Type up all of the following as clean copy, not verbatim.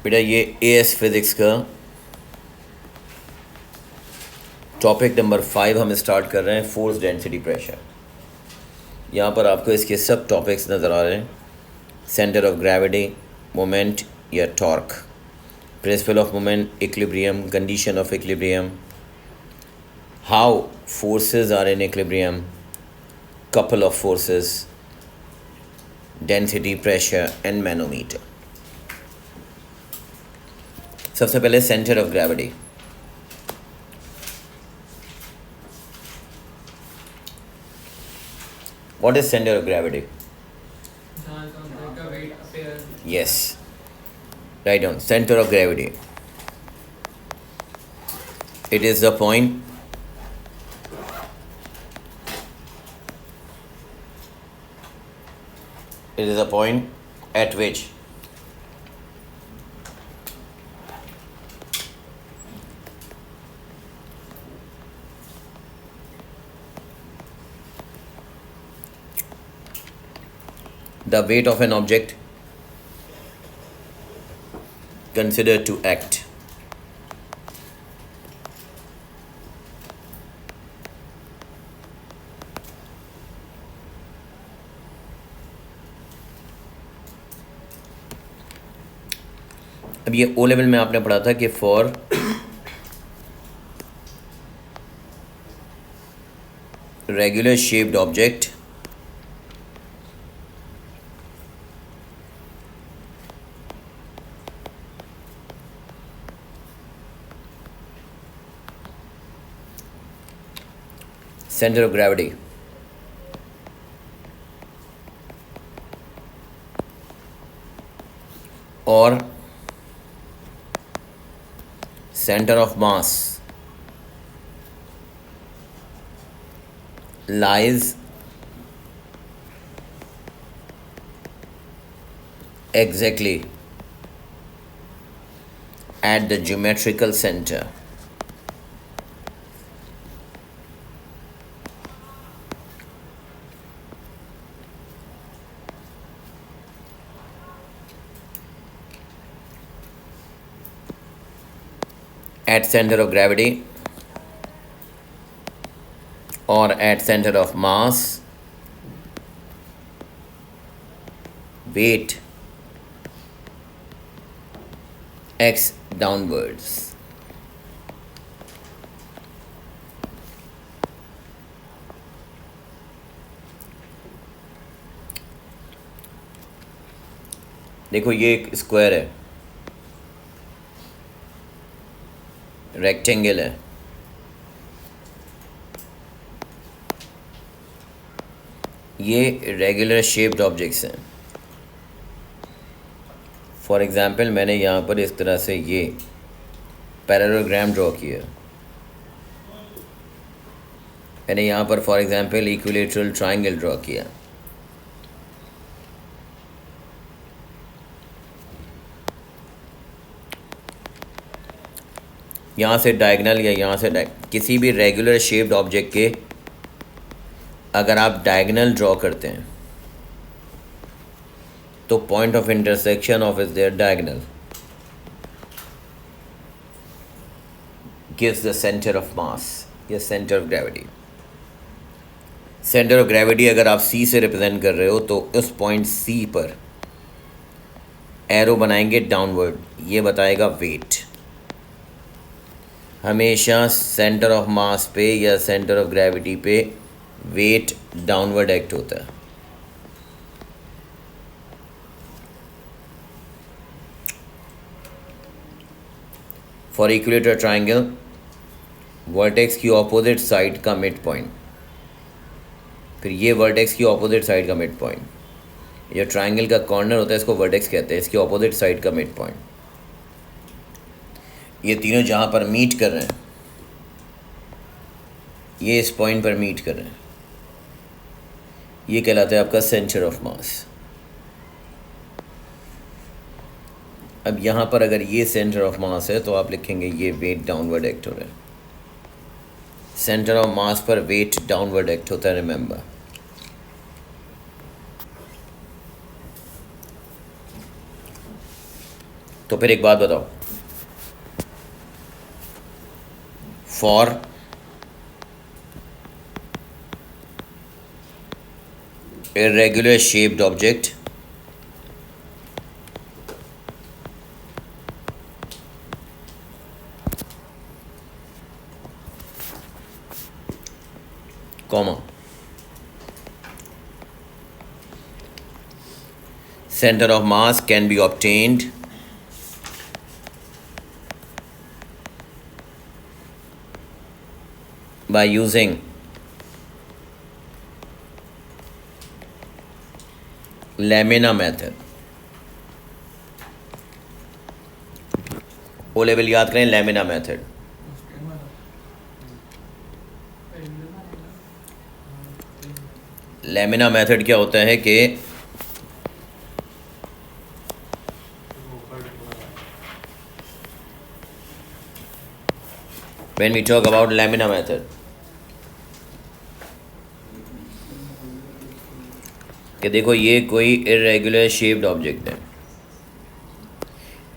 बेटा ये as physics का टॉपिक नंबर 5 हम स्टार्ट कर रहे हैं, फोर्स डेंसिटी प्रेशर। यहाँ पर आपको इसके सब टॉपिक्स नज़र आ रहे हैं। सेंटर ऑफ ग्रेविटी, मोमेंट या torque, principle of moment, equilibrium, condition of equilibrium, how forces are in equilibrium, couple of forces, density, pressure and manometer। सबसे पहले centre of gravity. What is center of gravity? Yes, write down center of gravity. It is the point at which the weight of an object considered to act अब ये O level में आपने पढ़ा था कि for regular shaped object center of gravity or center of mass lies exactly at the geometrical center at center of gravity or at center of mass, weight acts downwards। देखो ये एक square है, rectangle है, ये regular shaped objects हैं। For example मैंने यहाँ पर इस तरह से ये पैरेललोग्राम ड्रॉ किया। मैंने यहाँ पर for example equilateral triangle draw किया। यहाँ से डायगनल या यहाँ से किसी भी रेगुलर शेप्ड ऑब्जेक्ट के अगर आप डायगनल ड्रॉ करते हैं तो point of intersection of is their diagonal gives the centre of mass या centre of gravity. Centre of gravity अगर आप सी से रिप्रेजेंट कर रहे हो तो उस पॉइंट सी पर एरो बनाएंगे डाउनवर्ड, ये बताएगा वेट। हमेशा सेंटर ऑफ मास पे या सेंटर ऑफ ग्रेविटी पे वेट डाउनवर्ड एक्ट होता है। फॉर इक्विलेटरल ट्रायंगल वर्टेक्स की ऑपोजिट साइड का मिड पॉइंट, फिर ये वर्टेक्स की ऑपोजिट साइड का मिड पॉइंट। ये ट्रायंगल का कॉर्नर होता है, इसको वर्टेक्स कहते हैं, इसकी ऑपोजिट साइड का मिड पॉइंट। ये तीनों जहाँ पर मीट कर रहे हैं, ये इस पॉइंट पर मीट कर रहे हैं, ये कहलाता है आपका सेंटर ऑफ मास। अब यहाँ पर अगर ये सेंटर ऑफ मास है तो आप लिखेंगे ये वेट डाउनवर्ड एक्ट हो रहा है। सेंटर ऑफ मास पर वेट डाउनवर्ड एक्ट होता है, रिमेंबर। तो फिर एक बात बताओ, for irregular shaped object comma center of mass can be obtained by using laminar method। O level याद करें, लैमिना मेथड। लैमिना मेथड क्या होता है कि when we talk about laminar method, कि देखो ये कोई irregular shaped object है।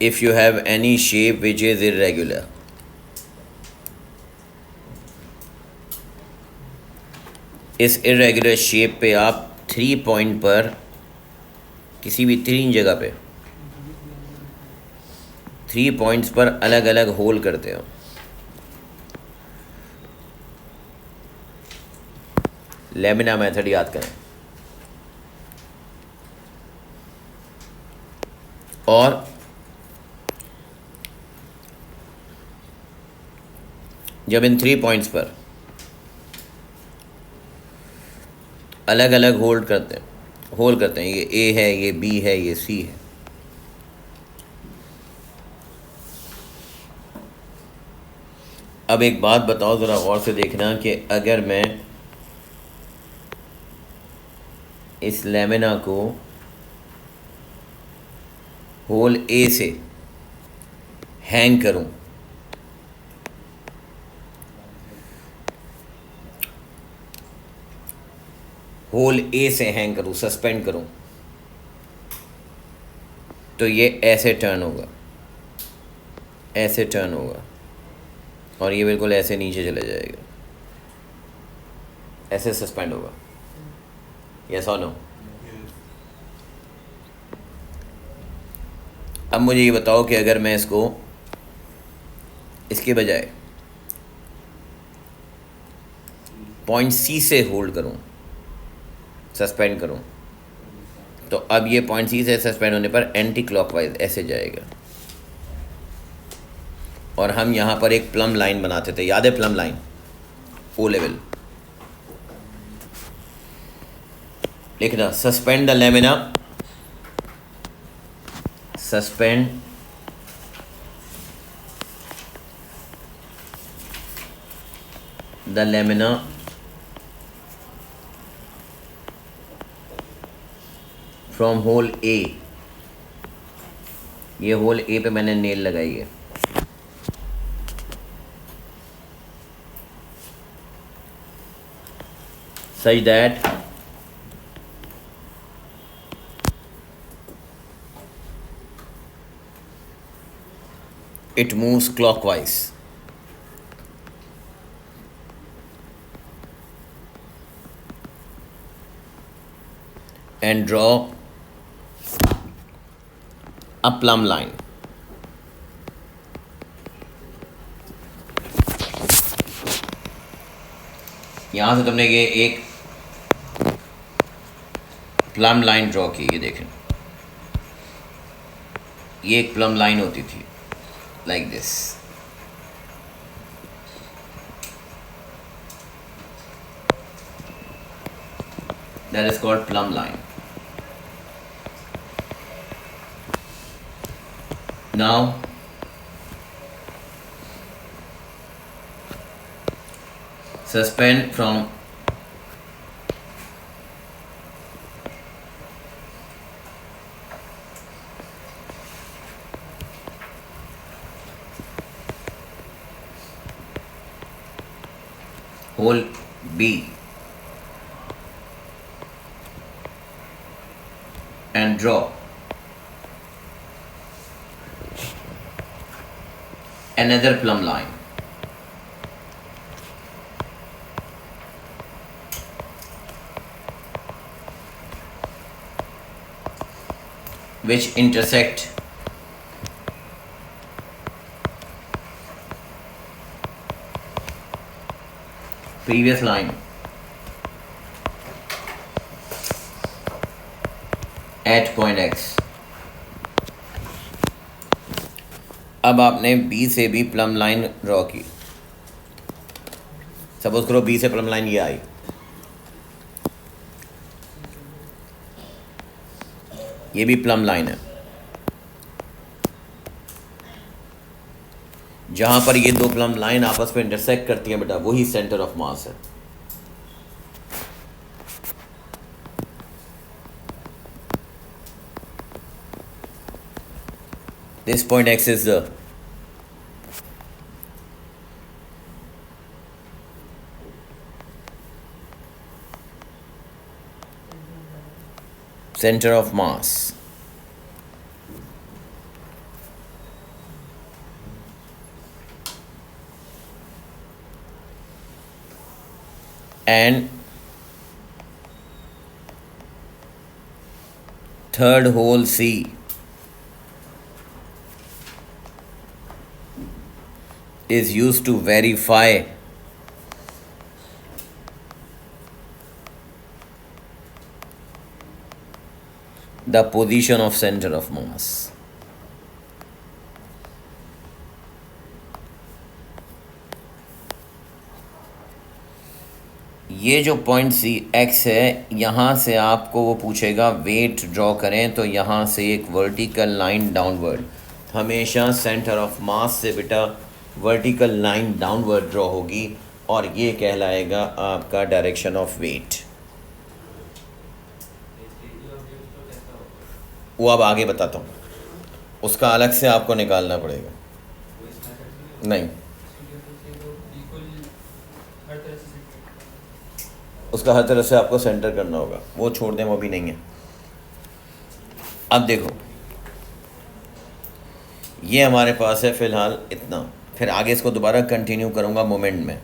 If you have any shape which is irregular, इस irregular shape पे आप 3 पॉइंट पर किसी भी 3 जगह पे 3 पॉइंट्स पर अलग अलग होल करते हो। लैमिना मेथड याद करें। और जब इन 3 पॉइंट्स पर अलग अलग होल करते हैं, ये ए है, ये बी है, ये सी है, अब एक बात बताओ, ज़रा गौर से देखना कि अगर मैं इस लैमिना को होल ए से हैंग करूं, होल ए से हैंग करूं, सस्पेंड करूं, तो ये ऐसे टर्न होगा, ऐसे टर्न होगा, और ये बिल्कुल ऐसे नीचे चले जाएगा, ऐसे सस्पेंड होगा। यस और नो? अब मुझे ये बताओ कि अगर मैं इसको इसके बजाय पॉइंट सी से होल्ड करूं, सस्पेंड करूं, तो अब ये पॉइंट सी से सस्पेंड होने पर एंटी क्लॉकवाइज ऐसे जाएगा। और हम यहाँ पर एक प्लम लाइन बनाते थे, याद है प्लम लाइन? ओ लेवल लिखना, suspend the lamina, suspend the lamina from hole A. ये होल ए पे मैंने नेल लगाई है। such that it moves clockwise, and draw a plumb line। यहां से तुमने ये एक प्लम लाइन ड्रॉ की, ये देखें, ये एक प्लम लाइन होती थी like this. That is called plum line. Now suspend from hole B and draw another plumb line which intersect previous line at point X। अब आपने B से भी प्लम लाइन ड्रॉ की। सपोज करो B से plum line ये आई, ये भी प्लम लाइन है। जहां पर ये दो प्लम लाइन आपस में इंटरसेक्ट करती हैं बेटा, वही सेंटर ऑफ मास है। This point X is the center of mass. And third hole C is used to verify the position of center of mass। ये जो पॉइंट सी एक्स है, यहाँ से आपको वो पूछेगा वेट ड्रॉ करें, तो यहाँ से एक वर्टिकल लाइन डाउनवर्ड, हमेशा सेंटर ऑफ मास से बेटा वर्टिकल लाइन डाउनवर्ड ड्रॉ होगी, और ये कहलाएगा आपका डायरेक्शन ऑफ वेट। वो अब आगे बताता हूँ, उसका अलग से आपको निकालना पड़ेगा। नहीं, उसका हर तरह से आपको सेंटर करना होगा, वो छोड़ दें, वो भी नहीं है। अब देखो, ये हमारे पास है फ़िलहाल इतना, फिर आगे इसको दोबारा कंटिन्यू करूँगा मोमेंट में।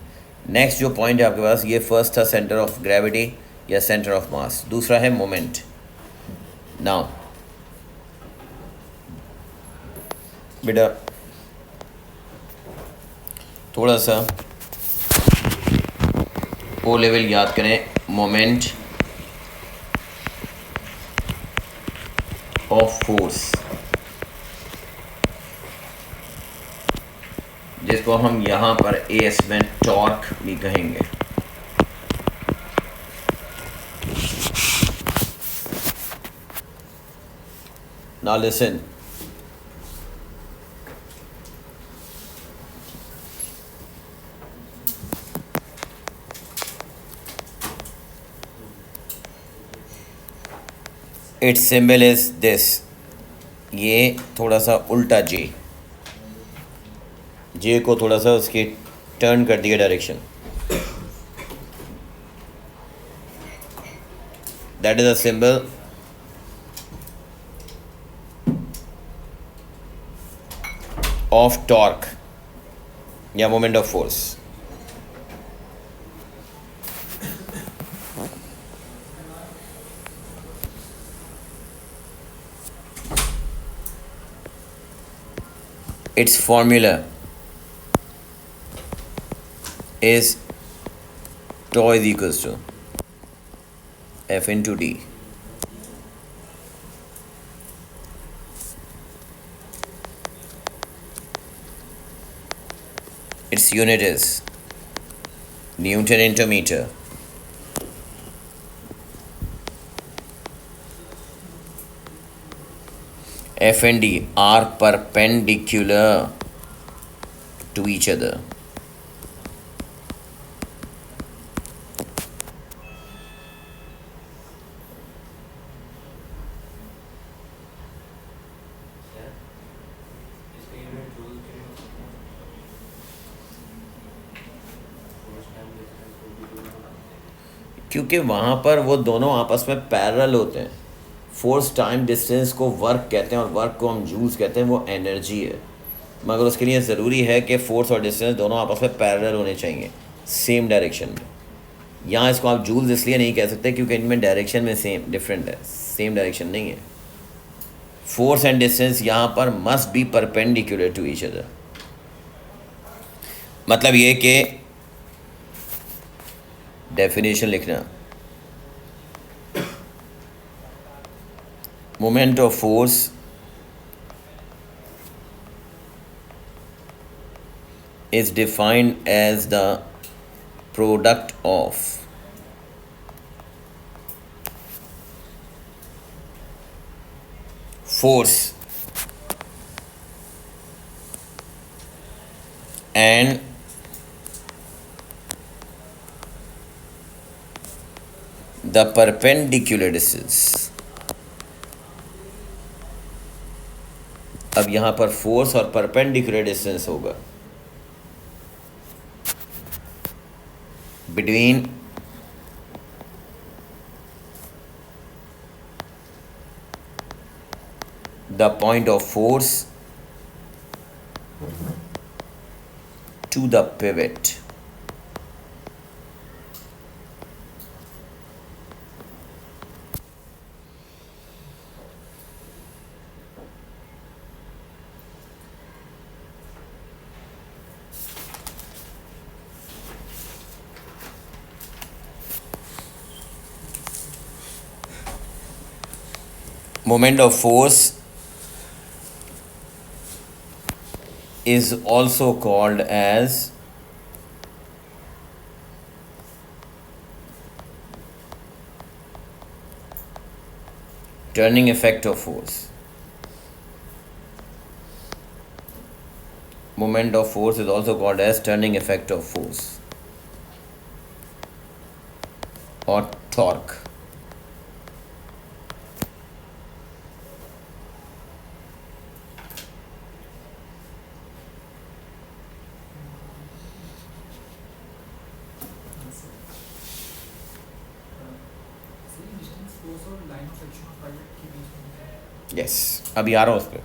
नेक्स्ट जो पॉइंट है आपके पास, ये फर्स्ट था सेंटर ऑफ ग्रेविटी या सेंटर ऑफ मास, दूसरा है मोमेंट। नाउ बेटा थोड़ा सा ओ लेवल याद करें, मोमेंट ऑफ फोर्स, जिसको हम यहाँ पर एस में टॉर्क भी कहेंगे। Now listen, it's symbol is this, ये थोड़ा सा उल्टा जे को थोड़ा सा उसके टर्न कर दिया direction, that is a symbol of torque या moment of force. Its formula is tau is equals to F into D. Its unit is Newton into meter. F and D are perpendicular to each other. क्योंकि वहाँ पर वो दोनों आपस में parallel होते हैं। फोर्स टाइम डिस्टेंस को वर्क कहते हैं, और वर्क को हम जूल्स कहते हैं, वो एनर्जी है। मगर उसके लिए ज़रूरी है कि फोर्स और डिस्टेंस दोनों आपस में पैरेलल होने चाहिए, सेम डायरेक्शन में। यहाँ इसको आप जूल्स इसलिए नहीं कह सकते क्योंकि इनमें डायरेक्शन में सेम डिफरेंट है, सेम डायरेक्शन नहीं है। फोर्स एंड डिस्टेंस यहाँ पर must be perpendicular to each other. मतलब ये कि डेफिनेशन लिखना, moment of force is defined as the product of force and the perpendicular distance। अब यहाँ पर फोर्स और परपेंडिकुलर डिस्टेंस होगा between the point of force to the pivot। Moment of force is also called as turning effect of force। Moment of force is also called as turning effect of force or torque। Yes अभी आ रहा हूँ उस पर।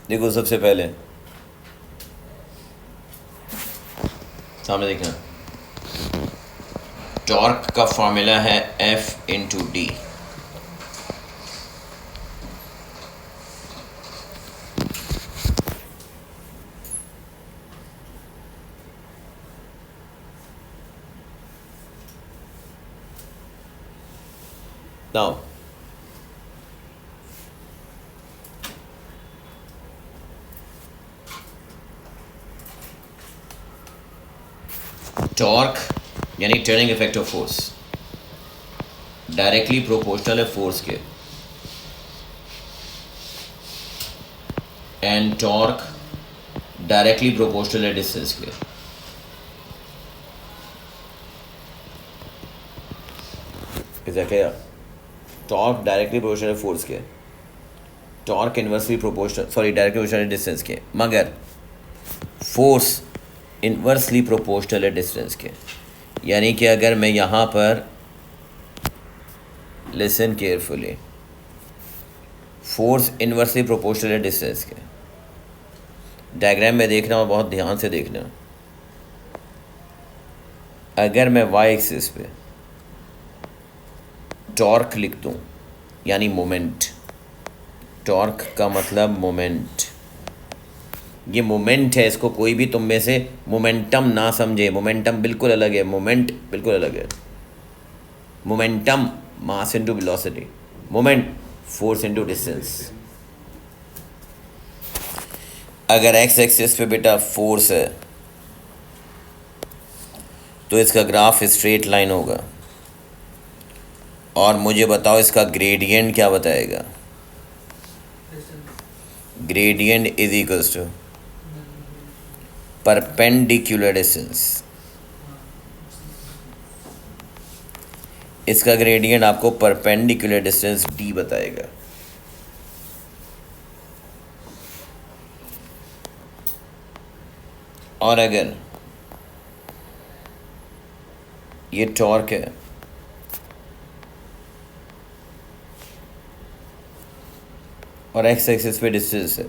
देखो सबसे पहले सामने देखना, टॉर्क का फॉर्मूला है F into D. Now torque यानी turning effect of force directly proportional है फोर्स के, एंड टॉर्क डायरेक्टली प्रोपोर्शनल है डिस्टेंस के। टॉर्क डायरेक्टली प्रोपोर्शनल है फोर्स के, torque inversely proportional directly proportional है डिस्टेंस के, मगर फोर्स इनवर्सली प्रोपोर्शनल है डिस्टेंस के। यानी कि अगर मैं यहाँ पर listen carefully, force inversely proportional है डिस्टेंस के, डायग्राम में देखना और बहुत ध्यान से देखना। अगर मैं वाई एक्सिस पे टॉर्क लिख दूँ यानी मोमेंट, टॉर्क का मतलब मोमेंट, ये मोमेंट है, इसको कोई भी तुम में से मोमेंटम ना समझे, मोमेंटम बिल्कुल अलग है, मोमेंट बिल्कुल अलग है। Momentum mass into velocity, moment force into distance. अगर एक्स एक्सिस पे बेटा फोर्स है तो इसका ग्राफ स्ट्रेट लाइन होगा, और मुझे बताओ इसका ग्रेडियंट क्या बताएगा। Gradient is equals to perpendicular distance. इसका ग्रेडियंट आपको परपेंडिकुलर डिस्टेंस d बताएगा। और अगर ये टॉर्क है और एक्स एक्सिस पे डिस्टेंस है,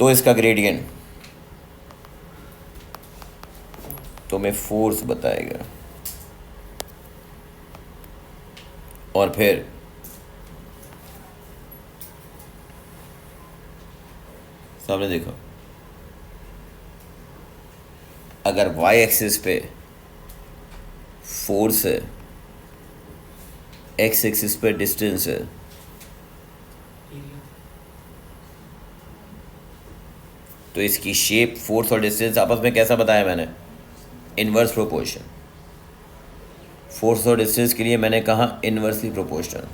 तो इसका ग्रेडियंट तो मैं फोर्स बताएगा, और फिर सामने देखो, अगर y एक्सिस पे फोर्स है, x एक्सिस पे डिस्टेंस है, तो इसकी शेप, फोर्स और डिस्टेंस आपस में कैसा बताया मैंने, इनवर्स प्रोपोर्शन। फोर्स और डिस्टेंस के लिए मैंने कहा इनवर्सली प्रोपोर्शनल।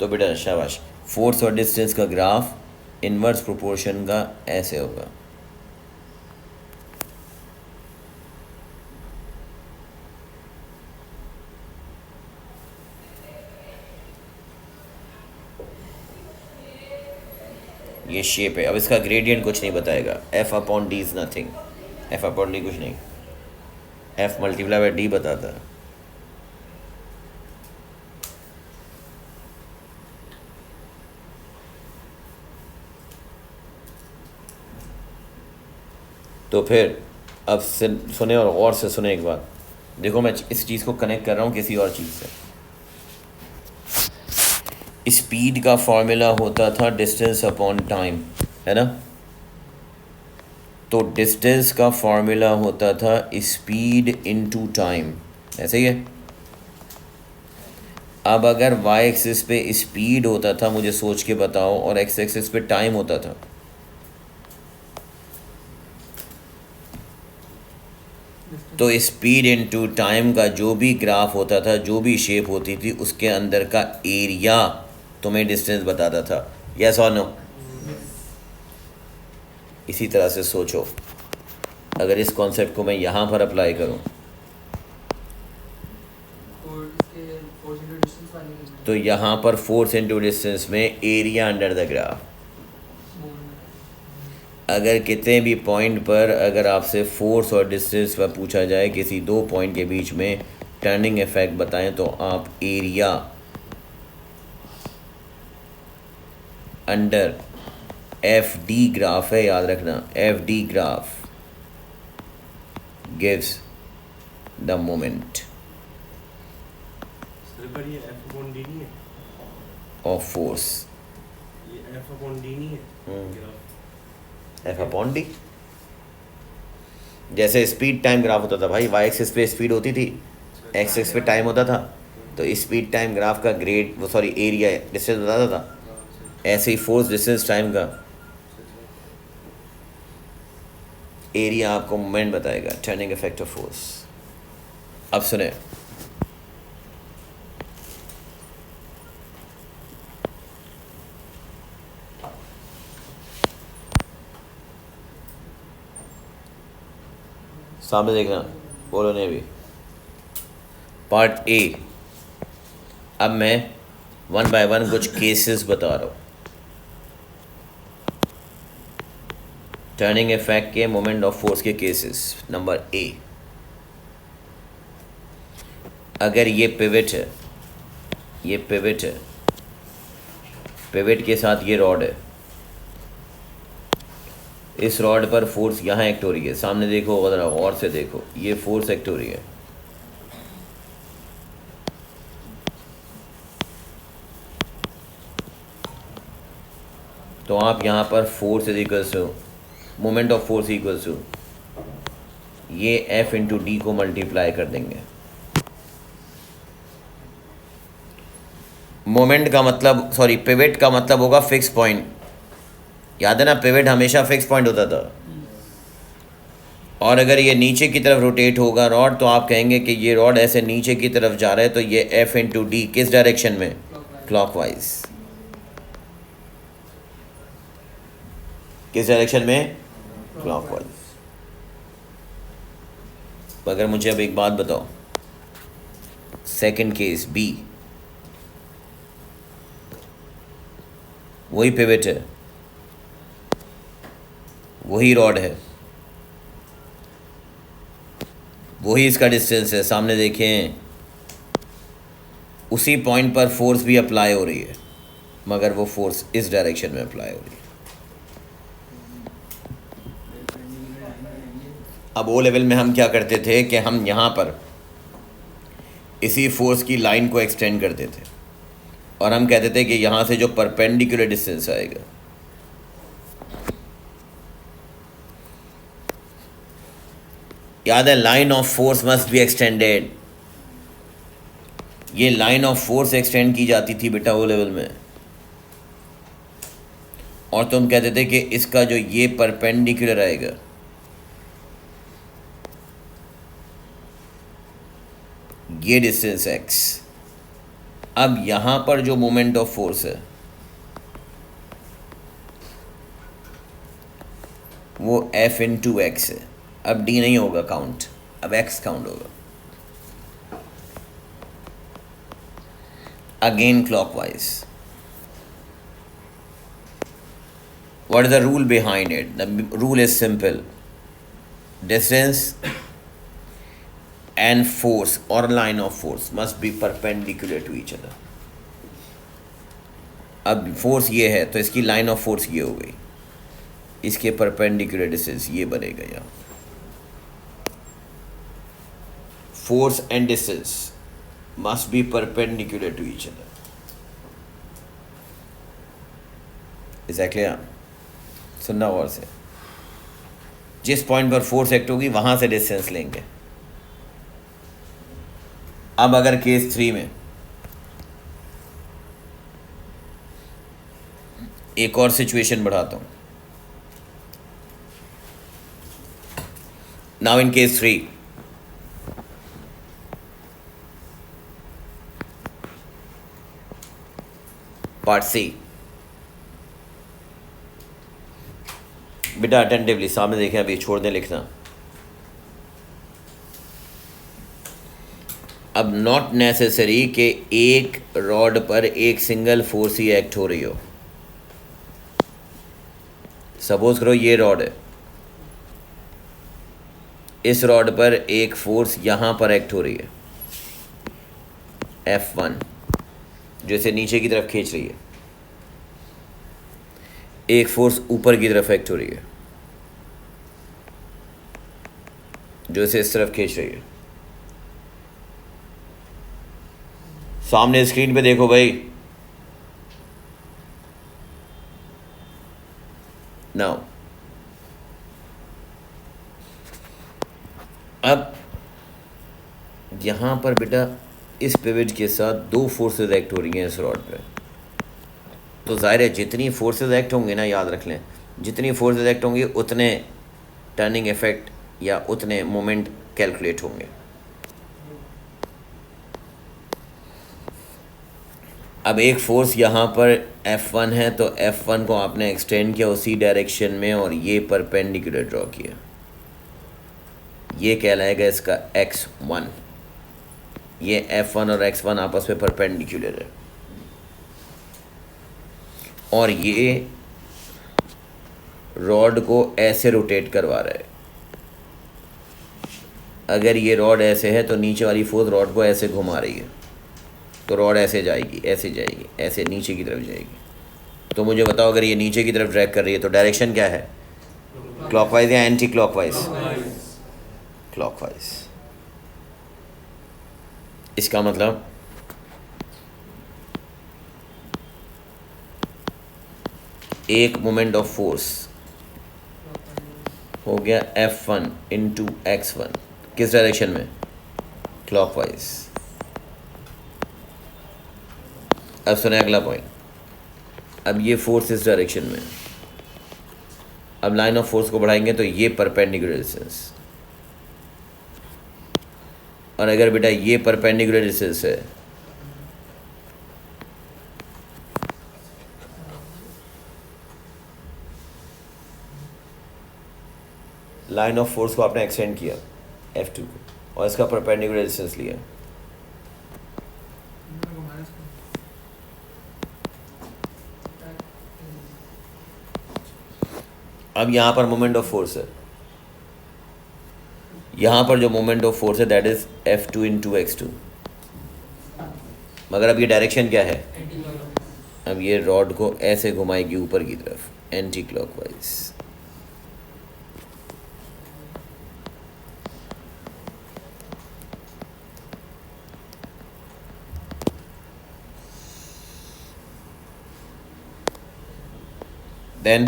तो बेटा शाबाश, फोर्स और डिस्टेंस का ग्राफ इनवर्स प्रोपोर्शन का ऐसे होगा। ये शेप है। अब इसका ग्रेडियंट कुछ नहीं बताएगा, F upon D is nothing, F upon D कुछ नहीं, एफ मल्टीप्लाई बाय डी बताता है। तो फिर अब सुने और गौर से सुने एक बात, देखो मैं इस चीज़ को कनेक्ट कर रहा हूँ किसी और चीज़ से। स्पीड का फॉर्मूला होता था डिस्टेंस अपॉन टाइम, है ना। तो डिस्टेंस का फॉर्मूला होता था स्पीड इनटू टाइम, ऐसे ही है। अब अगर y एक्सिस पे स्पीड होता था, मुझे सोच के बताओ, और x एक्सिस पे टाइम होता था, तो स्पीड इनटू टाइम का जो भी ग्राफ होता था, जो भी शेप होती थी, उसके अंदर का एरिया तुम्हें डिस्टेंस बताता था। यस और नो? इसी तरह से सोचो, अगर इस कॉन्सेप्ट को मैं यहाँ पर अप्लाई करूँ तो यहाँ पर फोर्स इनटू डिस्टेंस में एरिया अंडर द ग्राफ, अगर कितने भी पॉइंट पर अगर आपसे फोर्स और डिस्टेंस पर पूछा जाए, किसी दो पॉइंट के बीच में टर्निंग इफेक्ट बताएं, तो आप area under F D graph है, याद रखना, F D graph gives the moment of force. ये एफ अपॉन डी नहीं है, एफ अपॉन डी, जैसे स्पीड टाइम ग्राफ होता था भाई, वाई एक्सिस पे स्पीड होती थी, एक्स एक्सिस पे टाइम होता था, तो स्पीड टाइम ग्राफ का ग्रेड, वो सॉरी एरिया डिस्टेंस बताता था। ऐसे ही फोर्स डिस्टेंस टाइम का एरिया आपको मोमेंट बताएगा, टर्निंग इफेक्ट ऑफ फोर्स। अब सुने, सामने देखना, बोलो ने भी पार्ट ए। अब मैं वन बाय वन कुछ केसेस बता रहा हूँ, टर्निंग इफेक्ट के मोमेंट ऑफ फोर्स के केसेस। नंबर ए, अगर ये पिवट है, ये पिवट है, पिवट के साथ ये रॉड है, इस रॉड पर फोर्स यहाँ एक्ट हो रही है, सामने देखो, और से देखो, ये फोर्स एक्ट हो रही है। तो आप यहाँ पर force is equals to moment of force equals to ये एफ इंटू डी को मल्टीप्लाई कर देंगे। मोमेंट का मतलब, सॉरी, पिवट का मतलब होगा फिक्स पॉइंट, याद है ना, पिवट हमेशा फिक्स पॉइंट होता था। और अगर ये नीचे की तरफ रोटेट होगा रॉड, तो आप कहेंगे कि ये रॉड ऐसे नीचे की तरफ जा रहा है, तो ये एफ इंटू डी किस डायरेक्शन में, क्लॉकवाइज। किस डायरेक्शन में, क्लॉकवाइज। अगर मुझे अब एक बात बताओ, सेकंड केस बी, वही पिवट है, वही रॉड है, वही इसका डिस्टेंस है, सामने देखें, उसी पॉइंट पर फोर्स भी अप्लाई हो रही है, मगर वो फोर्स इस डायरेक्शन में अप्लाई हो रही है। अब ओ लेवल में हम क्या करते थे कि हम यहाँ पर इसी फोर्स की लाइन को एक्सटेंड करते थे और हम कहते थे कि यहाँ से जो परपेंडिकुलर डिस्टेंस आएगा, याद है, line of force must be extended. ये लाइन ऑफ फोर्स एक्सटेंड की जाती थी बेटा ओ लेवल में, और तुम कहते थे कि इसका जो ये परपेंडिकुलर आएगा, ये डिस्टेंस x। अब यहां पर जो मोमेंट ऑफ फोर्स है वो F इंटू एक्स है। अब d नहीं होगा काउंट, अब x काउंट होगा। Again clockwise. What is the rule behind it? The rule is simple. Distance and force or line of force must be perpendicular to each other. अब force ये है तो इसकी लाइन ऑफ फोर्स ये हो गई, इसके परपेंडिकुलर डिस्टेंस ये बनेगा यहाँ। Force and distance must be perpendicular to each other. Is that clear? सुनना और से, जिस पॉइंट पर फोर्स एक्ट होगी वहां से डिस्टेंस लेंगे। अब अगर केस 3 में एक और सिचुएशन बढ़ाता हूं। Now in case 3, part C. बेटा अटेंटिवली सामने देखें, अभी छोड़ दें लिखना। अब नॉट नेसेसरी कि एक रॉड पर एक सिंगल फोर्स ही एक्ट हो रही हो। सपोज करो ये रॉड है, इस रॉड पर एक फोर्स यहां पर एक्ट हो रही है F1, जो इसे नीचे की तरफ खींच रही है। एक फोर्स ऊपर की तरफ एक्ट हो रही है जो इसे इस तरफ खींच रही है। सामने स्क्रीन पे देखो भाई। नाउ अब यहां पर बेटा इस पिवट के साथ दो फोर्सेस एक्ट हो रही हैं इस रॉड पे। तो जाहिर है जितनी फोर्सेस एक्ट होंगे ना, याद रख लें, जितनी फोर्सेस एक्ट होंगी उतने टर्निंग इफेक्ट या उतने मोमेंट कैलकुलेट होंगे। अब एक फोर्स यहाँ पर F1 है तो F1 को आपने एक्सटेंड किया उसी डायरेक्शन में और ये परपेंडिकुलर ड्रॉ किया। ये कहलाएगा इसका x1। ये F1 और x1 आपस में परपेंडिकुलर है और ये रॉड को ऐसे रोटेट करवा रहा है। अगर ये रॉड ऐसे है तो नीचे वाली फोर्स रॉड को ऐसे घुमा रही है, तो रॉड ऐसे जाएगी, ऐसे जाएगी, ऐसे नीचे की तरफ जाएगी। तो मुझे बताओ, अगर ये नीचे की तरफ ड्रैग कर रही है तो डायरेक्शन क्या है, क्लॉकवाइज या एंटी क्लॉकवाइज? क्लॉकवाइज। इसका मतलब एक मोमेंट ऑफ फोर्स हो गया F1 इंटू x1, किस डायरेक्शन में, क्लॉकवाइज। अब सुने अगला पॉइंट। अब ये फोर्स इस डायरेक्शन में, अब लाइन ऑफ फोर्स को बढ़ाएंगे तो ये परपेंडिकुलर डिस्टेंस, और अगर बेटा ये परपेंडिकुलर डिस्टेंस है लाइन ऑफ फोर्स को आपने एक्सटेंड किया F2 को और इसका परपेंडिकुलर डिस्टेंस लिया, अब यहाँ पर मोमेंट ऑफ फोर्स है, यहाँ पर जो मोमेंट ऑफ फोर्स है that is F2 into x2। मगर अब ये डायरेक्शन क्या है, अब ये रॉड को ऐसे घुमाएगी ऊपर की तरफ, anti clockwise. Then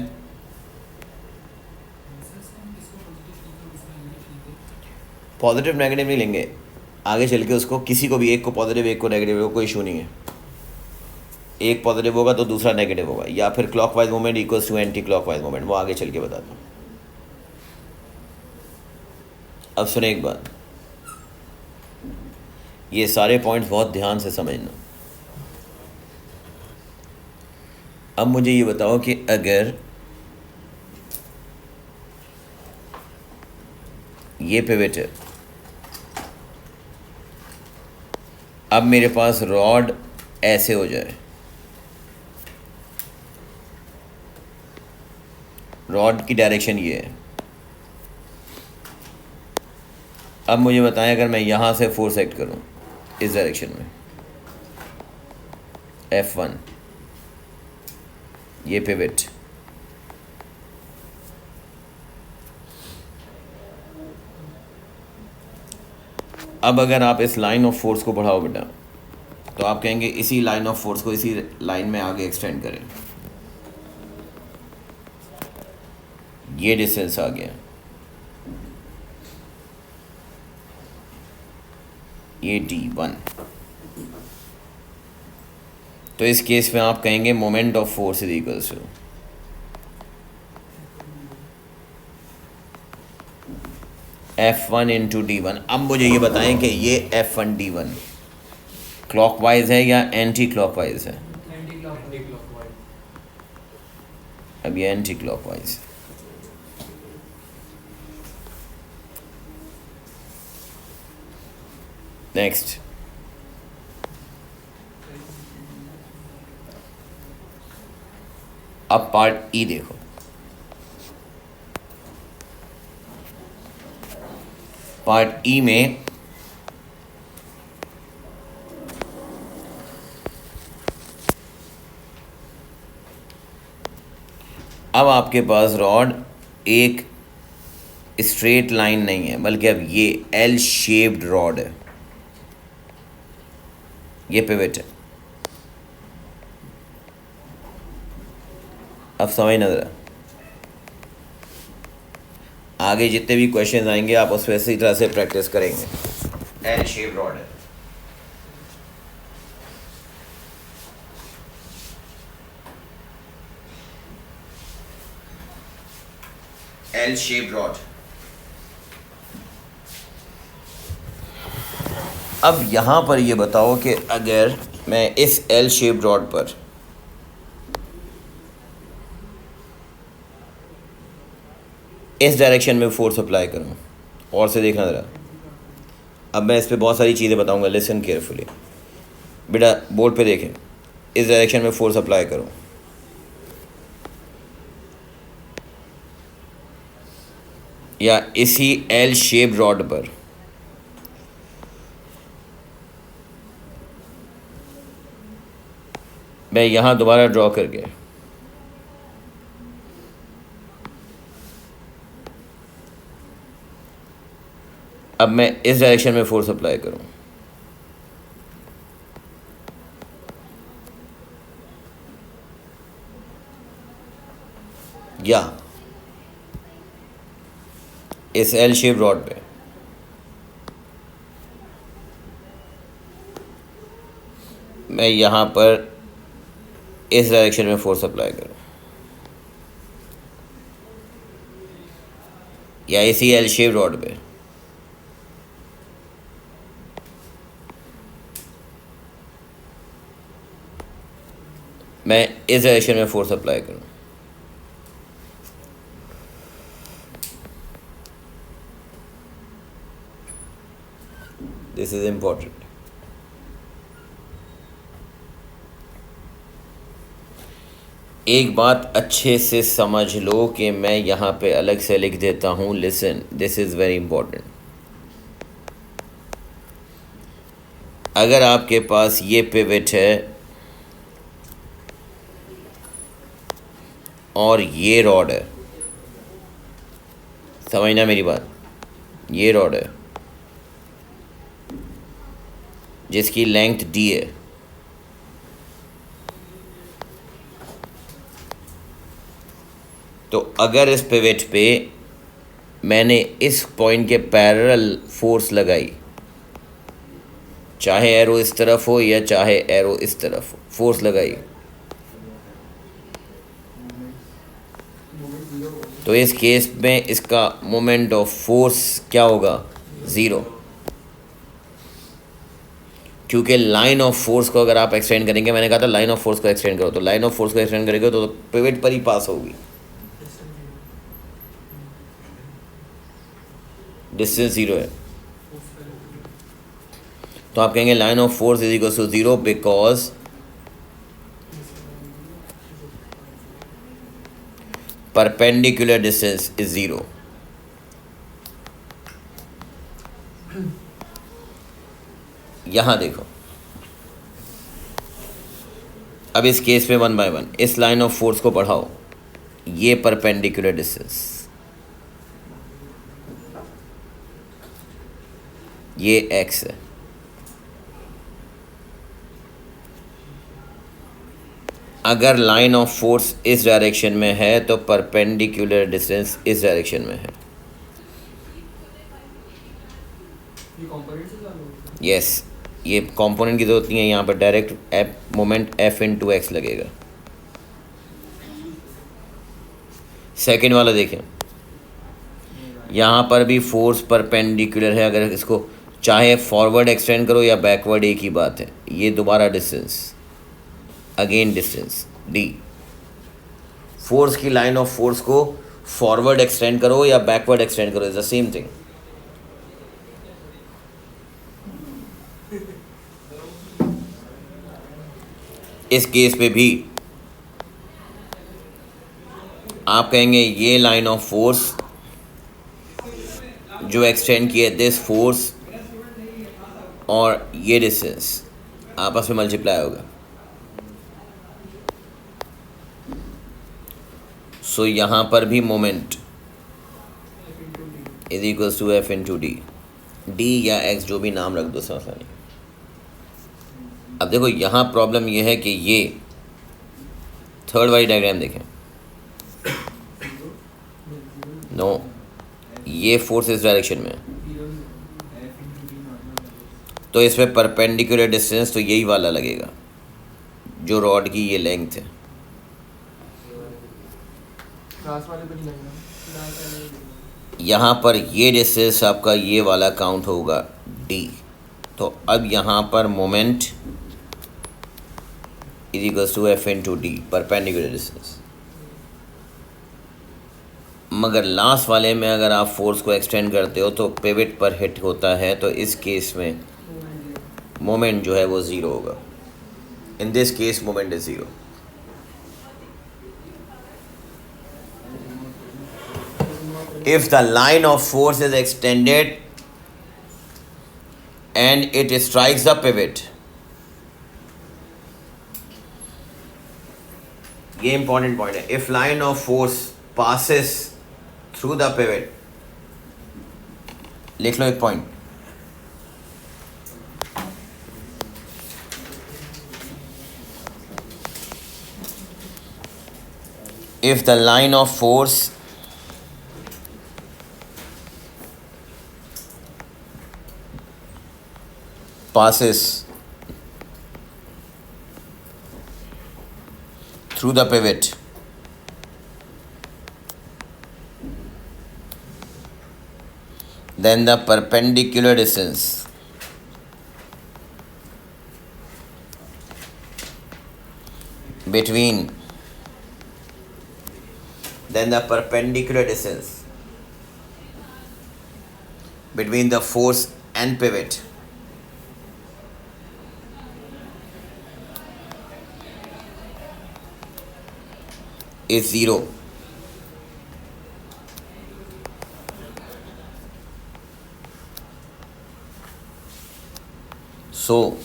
positive negative नहीं लेंगे, आगे चल के उसको किसी को भी एक को पॉजिटिव एक को नेगेटिव होगा, कोई इशू नहीं है। एक पॉजिटिव होगा तो दूसरा नेगेटिव होगा, या फिर clockwise movement equals to anti clockwise movement, वो आगे चल के बताता हूँ। अब सुने एक बात, ये सारे पॉइंट्स बहुत ध्यान से समझना। अब मुझे ये बताओ कि अगर ये पिवट है, अब मेरे पास रॉड ऐसे हो जाए, रॉड की डायरेक्शन ये है। अब मुझे बताएं अगर मैं यहाँ से फोर्स एक्ट करूँ इस डायरेक्शन में, F1, ये पिवट, अब अगर आप इस लाइन ऑफ फोर्स को बढ़ाओ बेटा, तो आप कहेंगे इसी लाइन ऑफ फोर्स को इसी लाइन में आगे एक्सटेंड करें, ये डिस्टेंस आ गया, ये D1। तो इस केस में आप कहेंगे moment of force is equals to F1 into D1। अब मुझे ये बताएं कि ये F1 D1 क्लॉकवाइज है या एंटी क्लॉकवाइज है? अब ये एंटी क्लॉकवाइज। नेक्स्ट, अब पार्ट ई देखो। पार्ट ई में अब आपके पास रॉड एक स्ट्रेट लाइन नहीं है, बल्कि अब ये एल शेप्ड रॉड है, ये पिवट है। अब समझ ना जरा, आगे जितने भी क्वेश्चन आएंगे आप उस पर इसी तरह से प्रैक्टिस करेंगे। एल शेप रॉड है, एल शेप रॉड। अब यहां पर ये बताओ कि अगर मैं इस एल शेप रॉड पर इस डायरेक्शन में फोर्स अप्लाई करूं, और से देखना ज़रा। अब मैं इस पे बहुत सारी चीज़ें बताऊंगा, लिसन केयरफुली बेटा, बोर्ड पे देखें। इस डायरेक्शन में फोर्स अप्लाई करूं, या इसी एल शेप रॉड पर मैं यहां दोबारा ड्रॉ करके अब मैं इस डायरेक्शन में फोर्स अप्लाई करूं, या इस एल शेप रॉड पे मैं यहां पर इस डायरेक्शन में फोर्स अप्लाई करूं, या इसी एल शेप रॉड पे मैं इस डायरेक्शन में फोर्स अप्लाई करूं। This is important. एक बात अच्छे से समझ लो कि मैं यहाँ पे अलग से लिख देता हूँ, listen, this is very important. अगर आपके पास ये पिवट है और ये रॉड है, समझना मेरी बात, ये रॉड है जिसकी लेंथ d है, तो अगर इस पिवट पे मैंने इस पॉइंट के पैरेलल फोर्स लगाई, चाहे एरो इस तरफ हो या चाहे एरो इस तरफ हो, फोर्स लगाई, तो इस केस में इसका मोमेंट ऑफ फोर्स क्या होगा? ज़ीरो। क्योंकि लाइन ऑफ फोर्स को अगर आप एक्सटेंड करेंगे, मैंने कहा था लाइन ऑफ फोर्स को एक्सटेंड करो, तो लाइन ऑफ फोर्स को एक्सटेंड करेंगे तो पिवट पर ही पास होगी, डिस्टेंस ज़ीरो है। तो आप कहेंगे line of force is equal to zero because perpendicular distance is zero. यहाँ देखो, अब इस केस में 1 बाय 1 इस लाइन ऑफ फोर्स को पढ़ाओ, ये परपेंडिकुलर डिस्टेंस, ये x है, अगर लाइन ऑफ फोर्स इस डायरेक्शन में है तो परपेंडिकुलर डिस्टेंस इस डायरेक्शन में है। यस, ये कंपोनेंट की जरूरत नहीं है, यहाँ पर direct F moment F into x लगेगा। सेकेंड वाला देखें, यहाँ पर भी फोर्स परपेंडिकुलर है, अगर इसको चाहे फॉरवर्ड एक्सटेंड करो या बैकवर्ड एक ही बात है। ये दोबारा distance, again distance d, force की लाइन ऑफ फोर्स को फॉरवर्ड एक्सटेंड करो या बैकवर्ड एक्सटेंड करो, इज द सेम थिंग। इस केस पे भी आप कहेंगे ये लाइन ऑफ फोर्स जो एक्सटेंड किए दिस फोर्स और ये डिस्टेंस आपस में मल्टीप्लाई होगा। सो यहाँ पर भी moment is equals to F into D, D या x जो भी नाम रख दो समझ नहीं। अब देखो यहाँ प्रॉब्लम ये है कि ये थर्ड वाली डायग्राम देखें, नो ये फोर्स इस डायरेक्शन में है, तो इसमें परपेंडिकुलर डिस्टेंस तो यही वाला लगेगा जो रॉड की ये लेंथ है। यहाँ पर ये डिस्टेंस आपका ये वाला काउंट होगा d। तो अब यहाँ पर moment is equals to F into D, perpendicular distance. मगर लास्ट वाले में अगर आप फोर्स को एक्सटेंड करते हो तो पिवट पर हिट होता है, तो इस केस में मोमेंट जो है वो ज़ीरो होगा। In this case moment is zero. If the line of force is extended and it strikes the pivot, ये important point है। If line of force passes through the pivot, लिख लो एक point, if the line of force passes through the pivot, then the perpendicular distance between the force and pivot is zero. So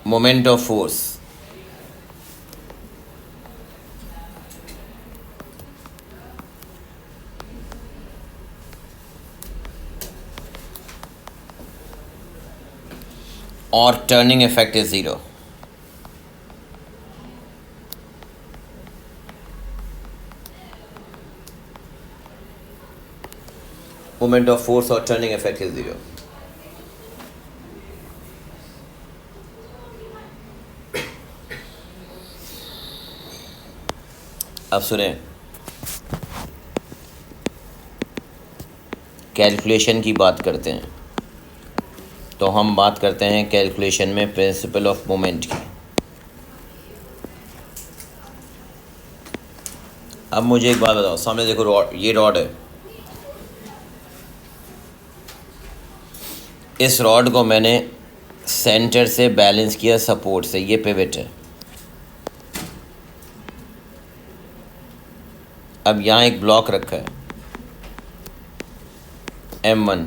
moment of force or turning effect is zero. Moment of force और turning effect is zero. अब सुने, calculation की बात करते हैं। तो हम बात करते हैं कैलकुलेशन में प्रिंसिपल ऑफ मोमेंट की। अब मुझे एक बात बताओ, सामने देखो रॉड, ये रॉड है। इस रॉड को मैंने सेंटर से बैलेंस किया सपोर्ट से, ये पिवट है। अब यहाँ एक ब्लॉक रखा है M1,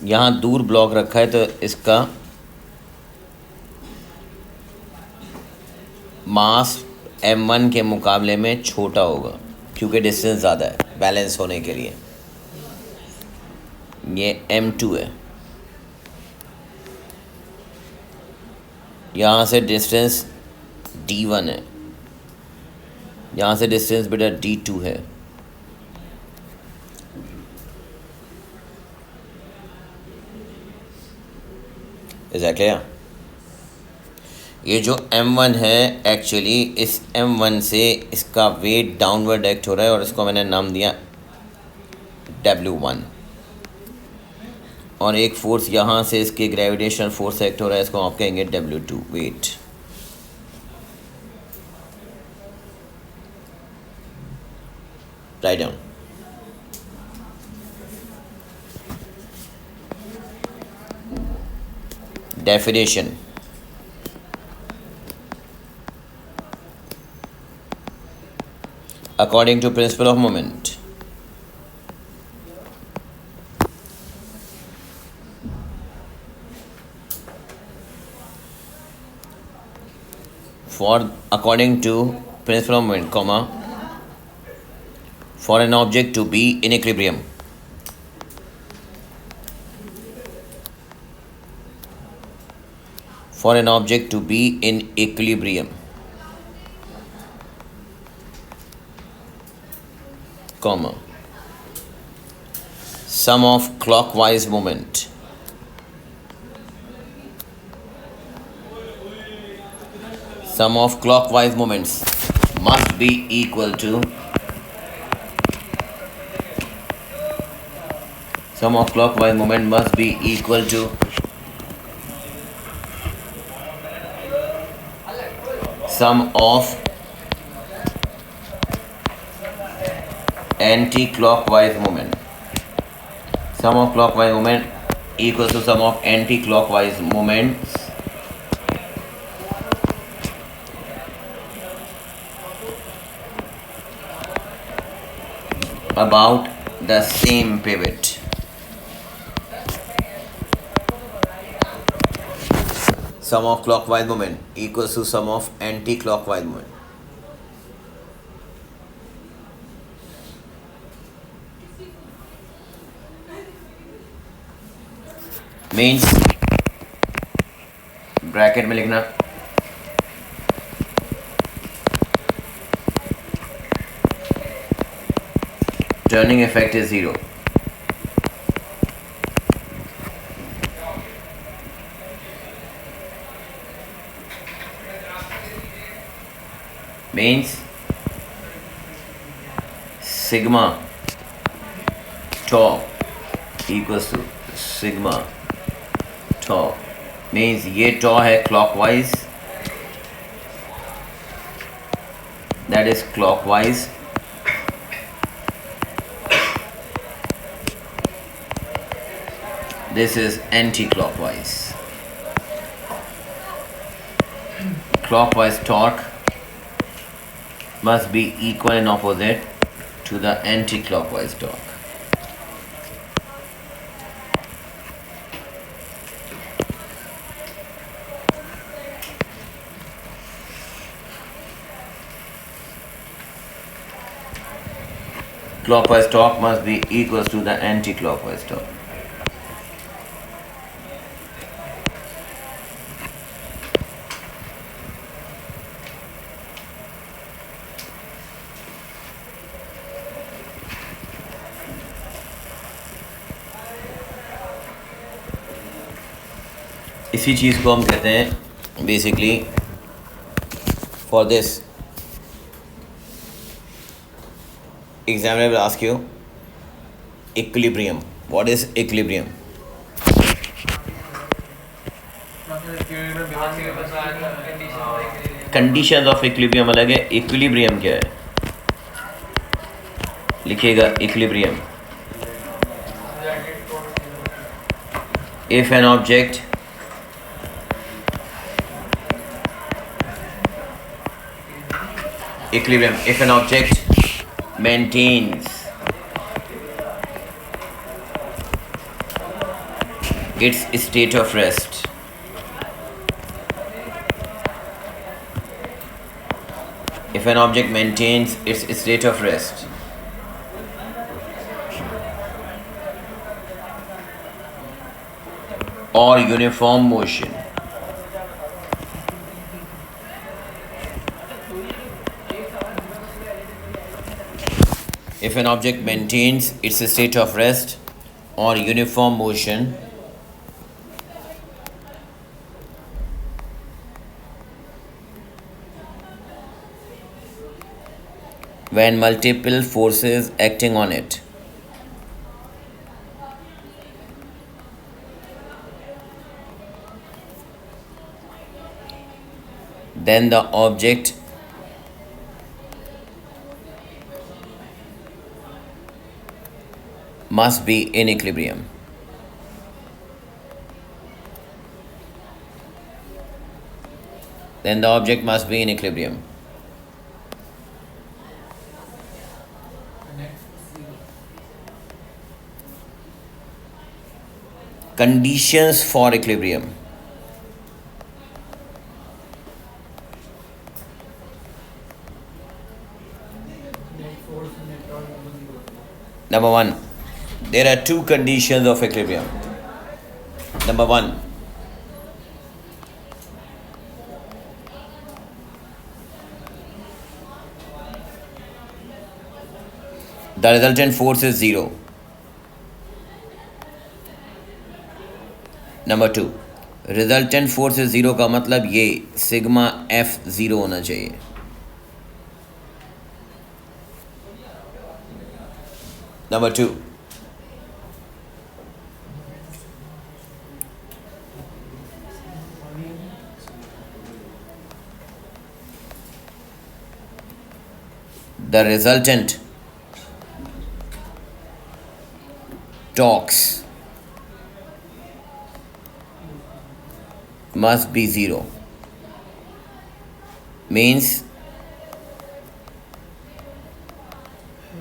यहाँ दूर ब्लॉक रखा है, तो इसका मास M1 के मुकाबले में छोटा होगा क्योंकि डिस्टेंस ज़्यादा है बैलेंस होने के लिए। ये M2 है, यहाँ से डिस्टेंस D1 है, यहाँ से डिस्टेंस बेटा D2 है। एग्जैक्टली। ये जो M1 है, एक्चुअली इस M1 से इसका वेट डाउनवर्ड एक्ट हो रहा है और इसको मैंने नाम दिया W1। और एक फोर्स यहाँ से इसके ग्रेविटेशनल फोर्स एक्ट हो रहा है, इसको आप कहेंगे W2 weight. Right down. Definition, according to principle of moment, according to principle of moment, comma, for an object to be in equilibrium, for an object to be in equilibrium, comma, sum of clockwise moment must be equal to sum of clockwise moment must be equal to sum of anti-clockwise moment. Sum of clockwise moment equals to sum of anti-clockwise moments about the same pivot. Sum of clockwise moment equals to sum of anti-clockwise moment. Means bracket में लिखना turning effect is zero. means sigma tau equals to sigma tau, means ये tau है clockwise, that is clockwise, this is anti-clockwise. Clockwise torque must be equal and opposite to the anti-clockwise torque. Clockwise torque must be equal to the anti-clockwise torque. इसी चीज़ को हम कहते हैं basically for this examiner will ask you equilibrium. What is equilibrium? Condition of equilibrium अलग है, equilibrium क्या है? लिखिएगा equilibrium. If an object equilibrium, if an object maintains its state of rest, if an object maintains its state of rest or uniform motion, if an object maintains its state of rest or uniform motion, when multiple forces acting on it then the object must be in equilibrium. Then the object must be in equilibrium. Conditions for equilibrium. Number one, there are two conditions of equilibrium. Number one, the resultant force is zero. Number two, resultant force is zero का मतलब ये sigma F zero होना चाहिए. Number two, the resultant torques must be zero. Means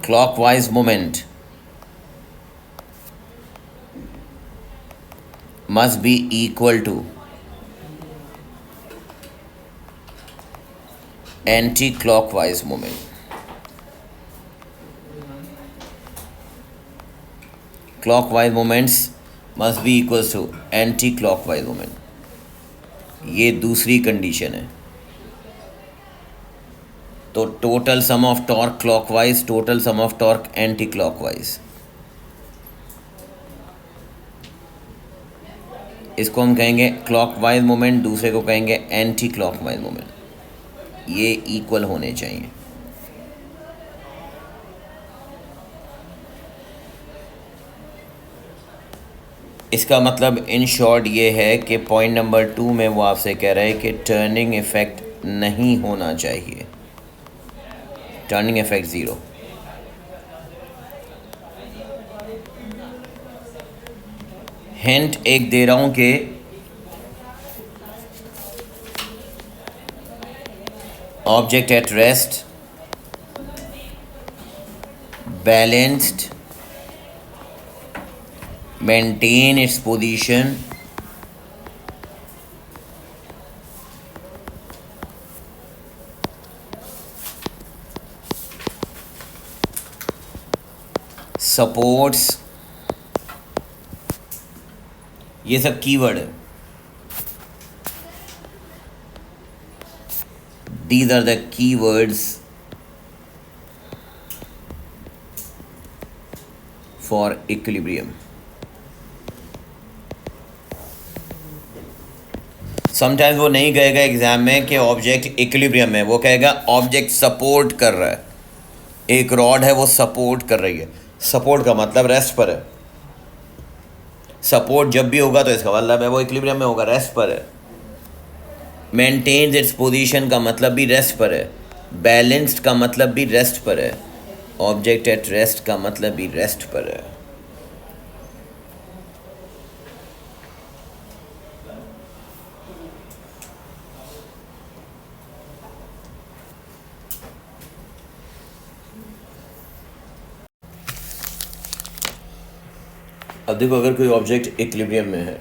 clockwise moment must be equal to anti-clockwise moment. Clockwise moments must be equal to anti-clockwise moment. ये दूसरी condition है. तो total sum of torque clockwise, total sum of torque anti clockwise, इसको हम कहेंगे clockwise moment, दूसरे को कहेंगे एंटी क्लॉकवाइज मोमेंट. ये इक्वल होने चाहिए. इसका मतलब इन शॉर्ट ये है कि पॉइंट नंबर 2 में वो आपसे कह रहे हैं कि टर्निंग इफेक्ट नहीं होना चाहिए. Turning effect zero. हिंट एक दे रहा हूं कि object at rest, balanced, maintain its position, supports, ये सब कीवर्ड है. These are the keywords for equilibrium. Sometimes वो नहीं कहेगा एग्जाम में कि ऑब्जेक्ट इक्विलिब्रियम में, वो कहेगा ऑब्जेक्ट सपोर्ट कर रहा है, एक रॉड है वो सपोर्ट कर रही है। सपोर्ट का मतलब रेस्ट पर है। सपोर्ट जब भी होगा तो इसका मतलब है वो इक्विलिब्रियम में होगा, रेस्ट पर है। मेंटेन्स इट्स पोजीशन का मतलब भी रेस्ट पर है। बैलेंस्ड का मतलब भी रेस्ट पर है। ऑब्जेक्ट एट रेस्ट का मतलब भी रेस्ट पर है। अब देखो, अगर कोई ऑब्जेक्ट इक्विलिब्रियम में है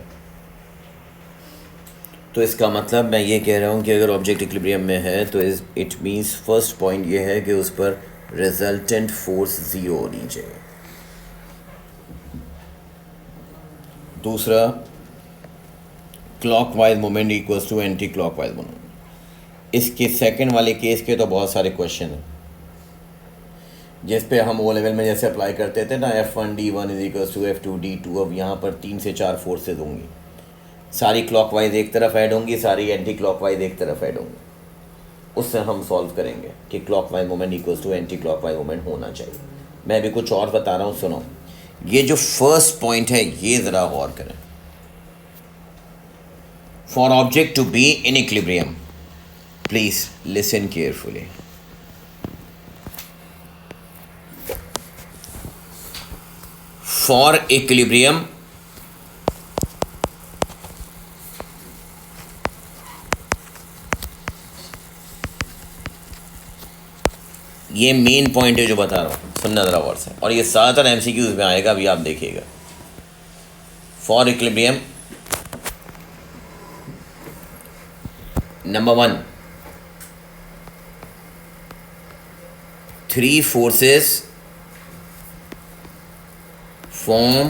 तो इसका मतलब मैं ये कह रहा हूँ कि अगर ऑब्जेक्ट इक्विलिब्रियम में है तो इट मीन्स फर्स्ट पॉइंट ये है कि उस पर रिजल्टेंट फोर्स ज़ीरो होनी चाहिए। दूसरा, clockwise moment equals to anti clockwise moment. इसके सेकंड वाले केस के तो बहुत सारे क्वेश्चन हैं जिस पे हम ओ लेवल में जैसे अप्लाई करते थे ना, F1D1 is equals to F2D2। अब यहाँ पर 3 से 4 फोर्सेज होंगी, सारी क्लॉकवाइज एक तरफ ऐड होंगी, सारी एंटी क्लॉकवाइज एक तरफ ऐड होंगी। उससे हम सॉल्व करेंगे कि clockwise moment equals to anti clockwise moment होना चाहिए। मैं अभी कुछ और बता रहा हूँ, सुनो। ये जो फर्स्ट पॉइंट है ये ज़रा गौर करें। For object to be in equilibrium, please listen carefully. For equilibrium, ये मेन पॉइंट है जो बता रहा हूँ, सुनना ज़रा गौर से, और ये ज़्यादातर एमसीक्यूज में आएगा, अभी आप देखिएगा। For equilibrium, number 1, 3 forces form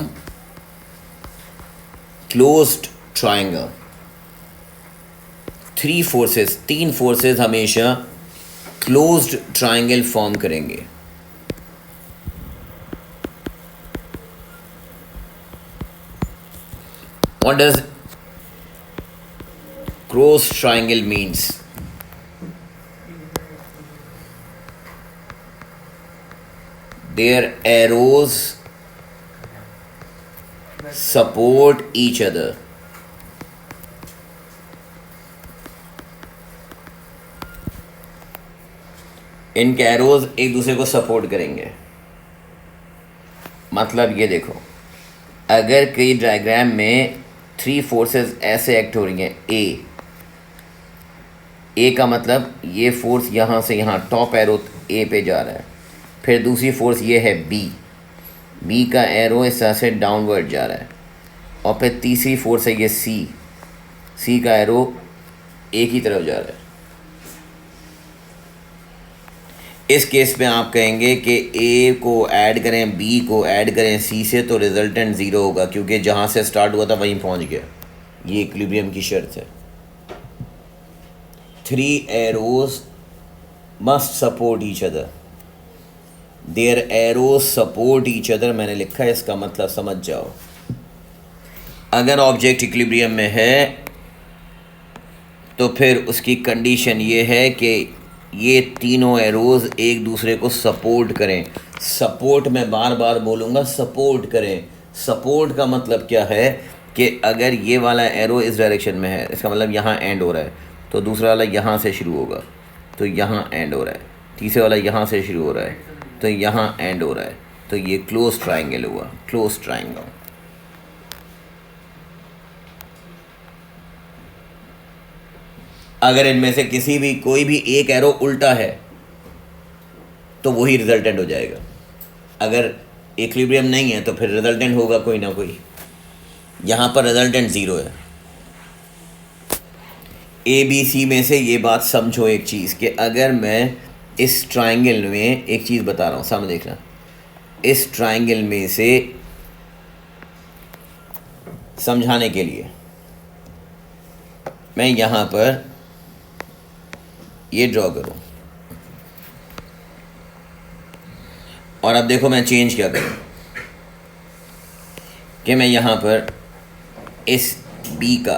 closed triangle. 3 forces, 3 forces हमेशा क्लोज्ड ट्राइंगल फॉर्म करेंगे। What does closed triangle means? Their arrows support each other. इनके एरोज एक दूसरे को सपोर्ट करेंगे। मतलब ये देखो, अगर कई डायग्राम में 3 फोर्सेस ऐसे एक्ट हो रही हैं, ए का मतलब ये फोर्स यहाँ से यहाँ टॉप एरो ए पे जा रहा है, फिर दूसरी फोर्स ये है बी का एरो इस तरह से डाउनवर्ड जा रहा है, और फिर तीसरी फोर्स है ये सी का एरो ए की तरफ जा रहा है। इस केस में आप कहेंगे कि ए को ऐड करें, बी को ऐड करें सी से, तो रिजल्टेंट ज़ीरो होगा, क्योंकि जहाँ से स्टार्ट हुआ था वहीं पहुँच गया। ये इक्विलिब्रियम की शर्त है। 3 arrows must support each other, their arrows support each other मैंने लिखा है, इसका मतलब समझ जाओ। अगर ऑब्जेक्ट इक्विलिब्रियम में है तो फिर उसकी कंडीशन ये है कि ये तीनों एरोज एक दूसरे को सपोर्ट करें। सपोर्ट मैं बार बार बोलूँगा, सपोर्ट करें। सपोर्ट का मतलब क्या है कि अगर ये वाला एरो इस डायरेक्शन में है, इसका मतलब यहाँ एंड हो रहा है, तो दूसरा वाला यहाँ से शुरू होगा तो यहाँ एंड हो रहा है, तीसरे वाला यहाँ से शुरू हो रहा है तो यहाँ एंड हो रहा है, तो ये क्लोज ट्राइंगल हुआ, क्लोज ट्राइंगल। अगर इनमें से किसी भी कोई भी एक एरो उल्टा है तो वही रिजल्टेंट हो जाएगा। अगर इक्विलिब्रियम नहीं है तो फिर रिजल्टेंट होगा कोई ना कोई। यहाँ पर रिजल्टेंट ज़ीरो है। ए बी सी में से ये बात समझो एक चीज़, कि अगर मैं इस ट्राइंगल में एक चीज़ बता रहा हूँ, सामने देखना, इस ट्राइंगल में से समझाने के लिए मैं यहाँ पर ये ड्रॉ करूं, और अब देखो मैं चेंज क्या करूं कि मैं यहाँ पर इस बी का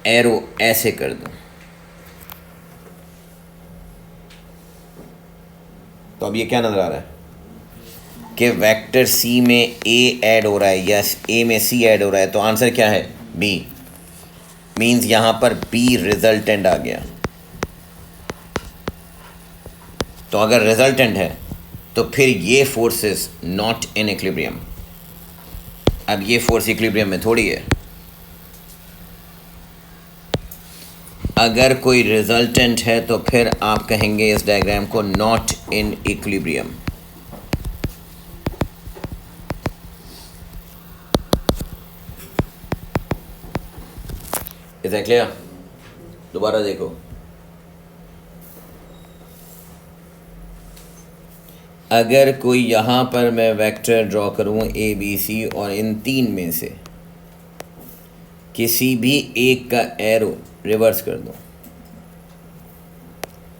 एरो ऐसे कर दूं, तो अब ये क्या नज़र आ रहा है कि वेक्टर सी में ए ऐड हो रहा है या ए में सी ऐड हो रहा है, तो आंसर क्या है? बी। मीन्स यहाँ पर बी रिजल्टेंट आ गया। तो अगर रिजल्टेंट है तो फिर ये फोर्सेस नॉट इन इक्विलिब्रियम। अब ये फोर्स इक्विलिब्रियम में थोड़ी है। अगर कोई रिजल्टेंट है तो फिर आप कहेंगे इस डायग्राम को not in equilibrium. Is that clear? दोबारा देखो, अगर कोई यहाँ पर मैं वेक्टर ड्रॉ करूँ ए बी सी और इन तीन में से किसी भी एक का एरो रिवर्स कर दूँ।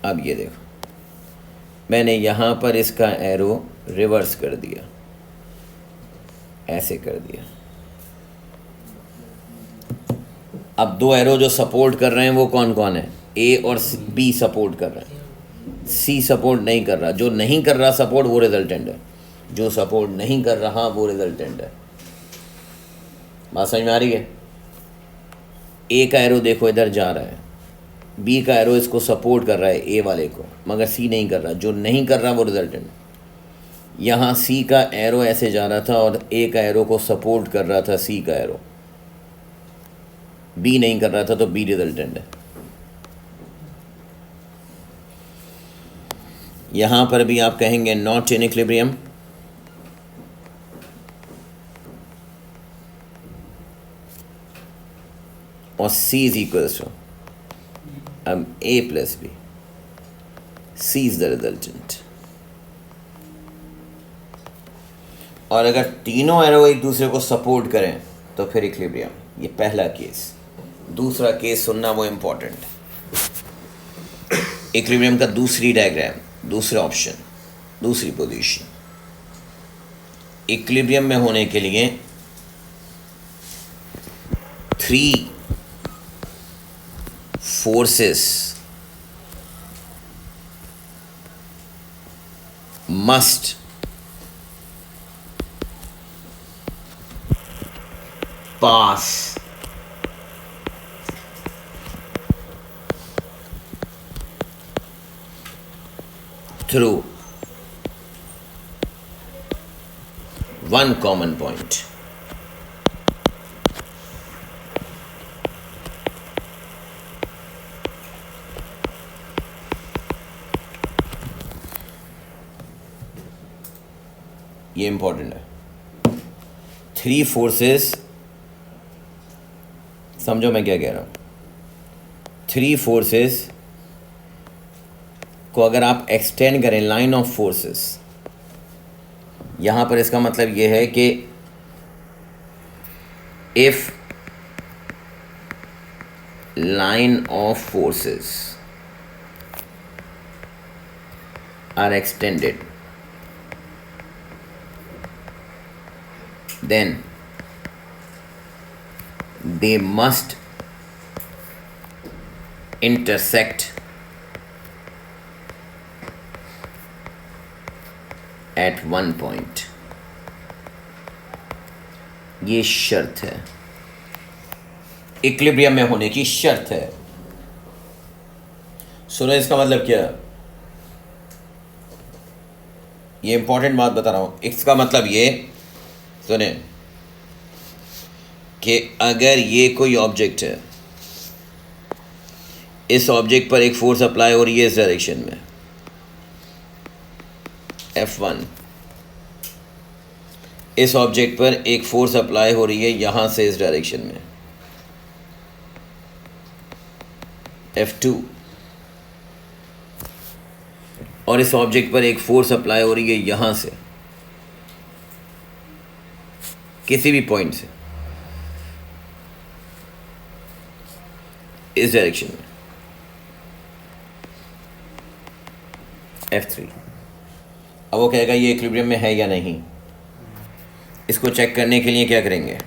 अब ये देखो, मैंने यहाँ पर इसका एरो रिवर्स कर दिया, ऐसे कर दिया। अब दो एरो जो सपोर्ट कर रहे हैं वो कौन कौन है? ए और बी सपोर्ट कर रहे हैं, सी सपोर्ट नहीं कर रहा। जो नहीं कर रहा सपोर्ट वो रिजल्टेंट है, जो सपोर्ट नहीं कर रहा वो रिजल्टेंट है। बात समझ में आ रही है? ए का एरो देखो इधर जा रहा है, बी का एरो इसको सपोर्ट कर रहा है ए वाले को, मगर सी नहीं कर रहा। जो नहीं कर रहा वो रिजल्टेंट। यहाँ सी का एरो ऐसे जा रहा था और ए का एरो को सपोर्ट कर रहा था सी का एरो, बी नहीं कर रहा था, तो बी रिजल्टेंट है। यहाँ पर भी आप कहेंगे नॉट इन इक्विलिब्रियम। और C इज इक्वल्स टू अब A plus B, C is the resultant. और अगर तीनों एरो एक दूसरे को सपोर्ट करें तो फिर इक्विलिब्रियम। ये पहला केस। दूसरा केस सुनना वो इम्पोर्टेंट। इक्विलिब्रियम का दूसरी डायग्राम, दूसरा ऑप्शन, दूसरी पोजीशन। इक्विलिब्रियम में होने के लिए 3 forces must pass through one common point. ये इंपॉर्टेंट है। 3 फोर्सेस, समझो मैं क्या कह रहा हूं। 3 फोर्सेस को अगर आप एक्सटेंड करें, लाइन ऑफ फोर्सेस, यहां पर इसका मतलब ये है कि if line of forces are extended, then they must intersect at one point. ये शर्त है, इक्विलिब्रियम में होने की शर्त है। सुनो इसका मतलब क्या है? ये इंपॉर्टेंट बात बता रहा हूं। इसका मतलब ये सुने कि अगर ये कोई ऑब्जेक्ट है, इस ऑब्जेक्ट पर एक फोर्स अप्लाई हो रही है इस डायरेक्शन में F1, इस ऑब्जेक्ट पर एक फोर्स अप्लाई हो रही है यहां से इस डायरेक्शन में F2, और इस ऑब्जेक्ट पर एक फोर्स अप्लाई हो रही है यहां से, किसी भी पॉइंट से इस डायरेक्शन में F3। अब वो कहेगा ये इक्विलिब्रियम में है या नहीं। इसको चेक करने के लिए क्या करेंगे?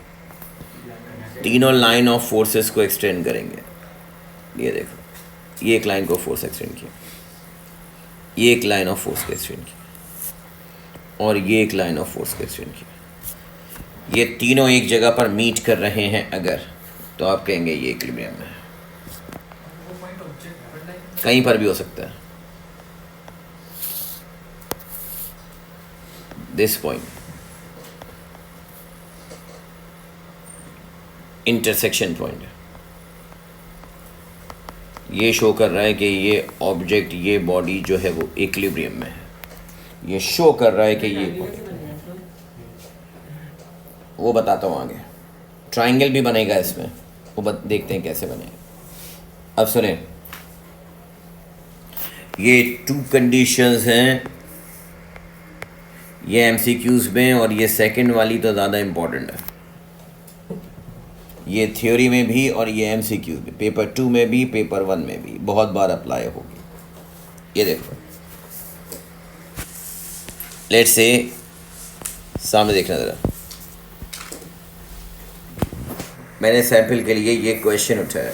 तीनों लाइन ऑफ फोर्सेस को एक्सटेंड करेंगे। ये देखो, ये एक लाइन को फोर्स एक्सटेंड किया, ये एक लाइन ऑफ फोर्स को एक्सटेंड किया, और ये एक लाइन ऑफ फोर्स को एक्सटेंड किया। ये तीनों एक जगह पर मीट कर रहे हैं अगर, तो आप कहेंगे ये इक्विलिब्रियम में है। कहीं पर भी हो सकता है। दिस पॉइंट इंटरसेक्शन पॉइंट है। ये शो कर रहा है कि ये ऑब्जेक्ट, ये बॉडी जो है वो इक्विलिब्रियम में है। ये शो कर रहा है कि ये, वो बताता हूँ आगे। ट्राइंगल भी बनेगा इसमें, वो देखते हैं कैसे बनेगा। अब सुने, ये 2 कंडीशंस हैं, ये MCQs में, और ये सेकंड वाली तो ज़्यादा इम्पोर्टेंट है। ये थ्योरी में भी और ये MCQ में, पेपर 2 में भी, पेपर 1 में भी बहुत बार अप्लाई होगी। ये देखो, लेट्स से सामने देखना ज़रा। मैंने सैंपल के लिए ये क्वेश्चन उठाया।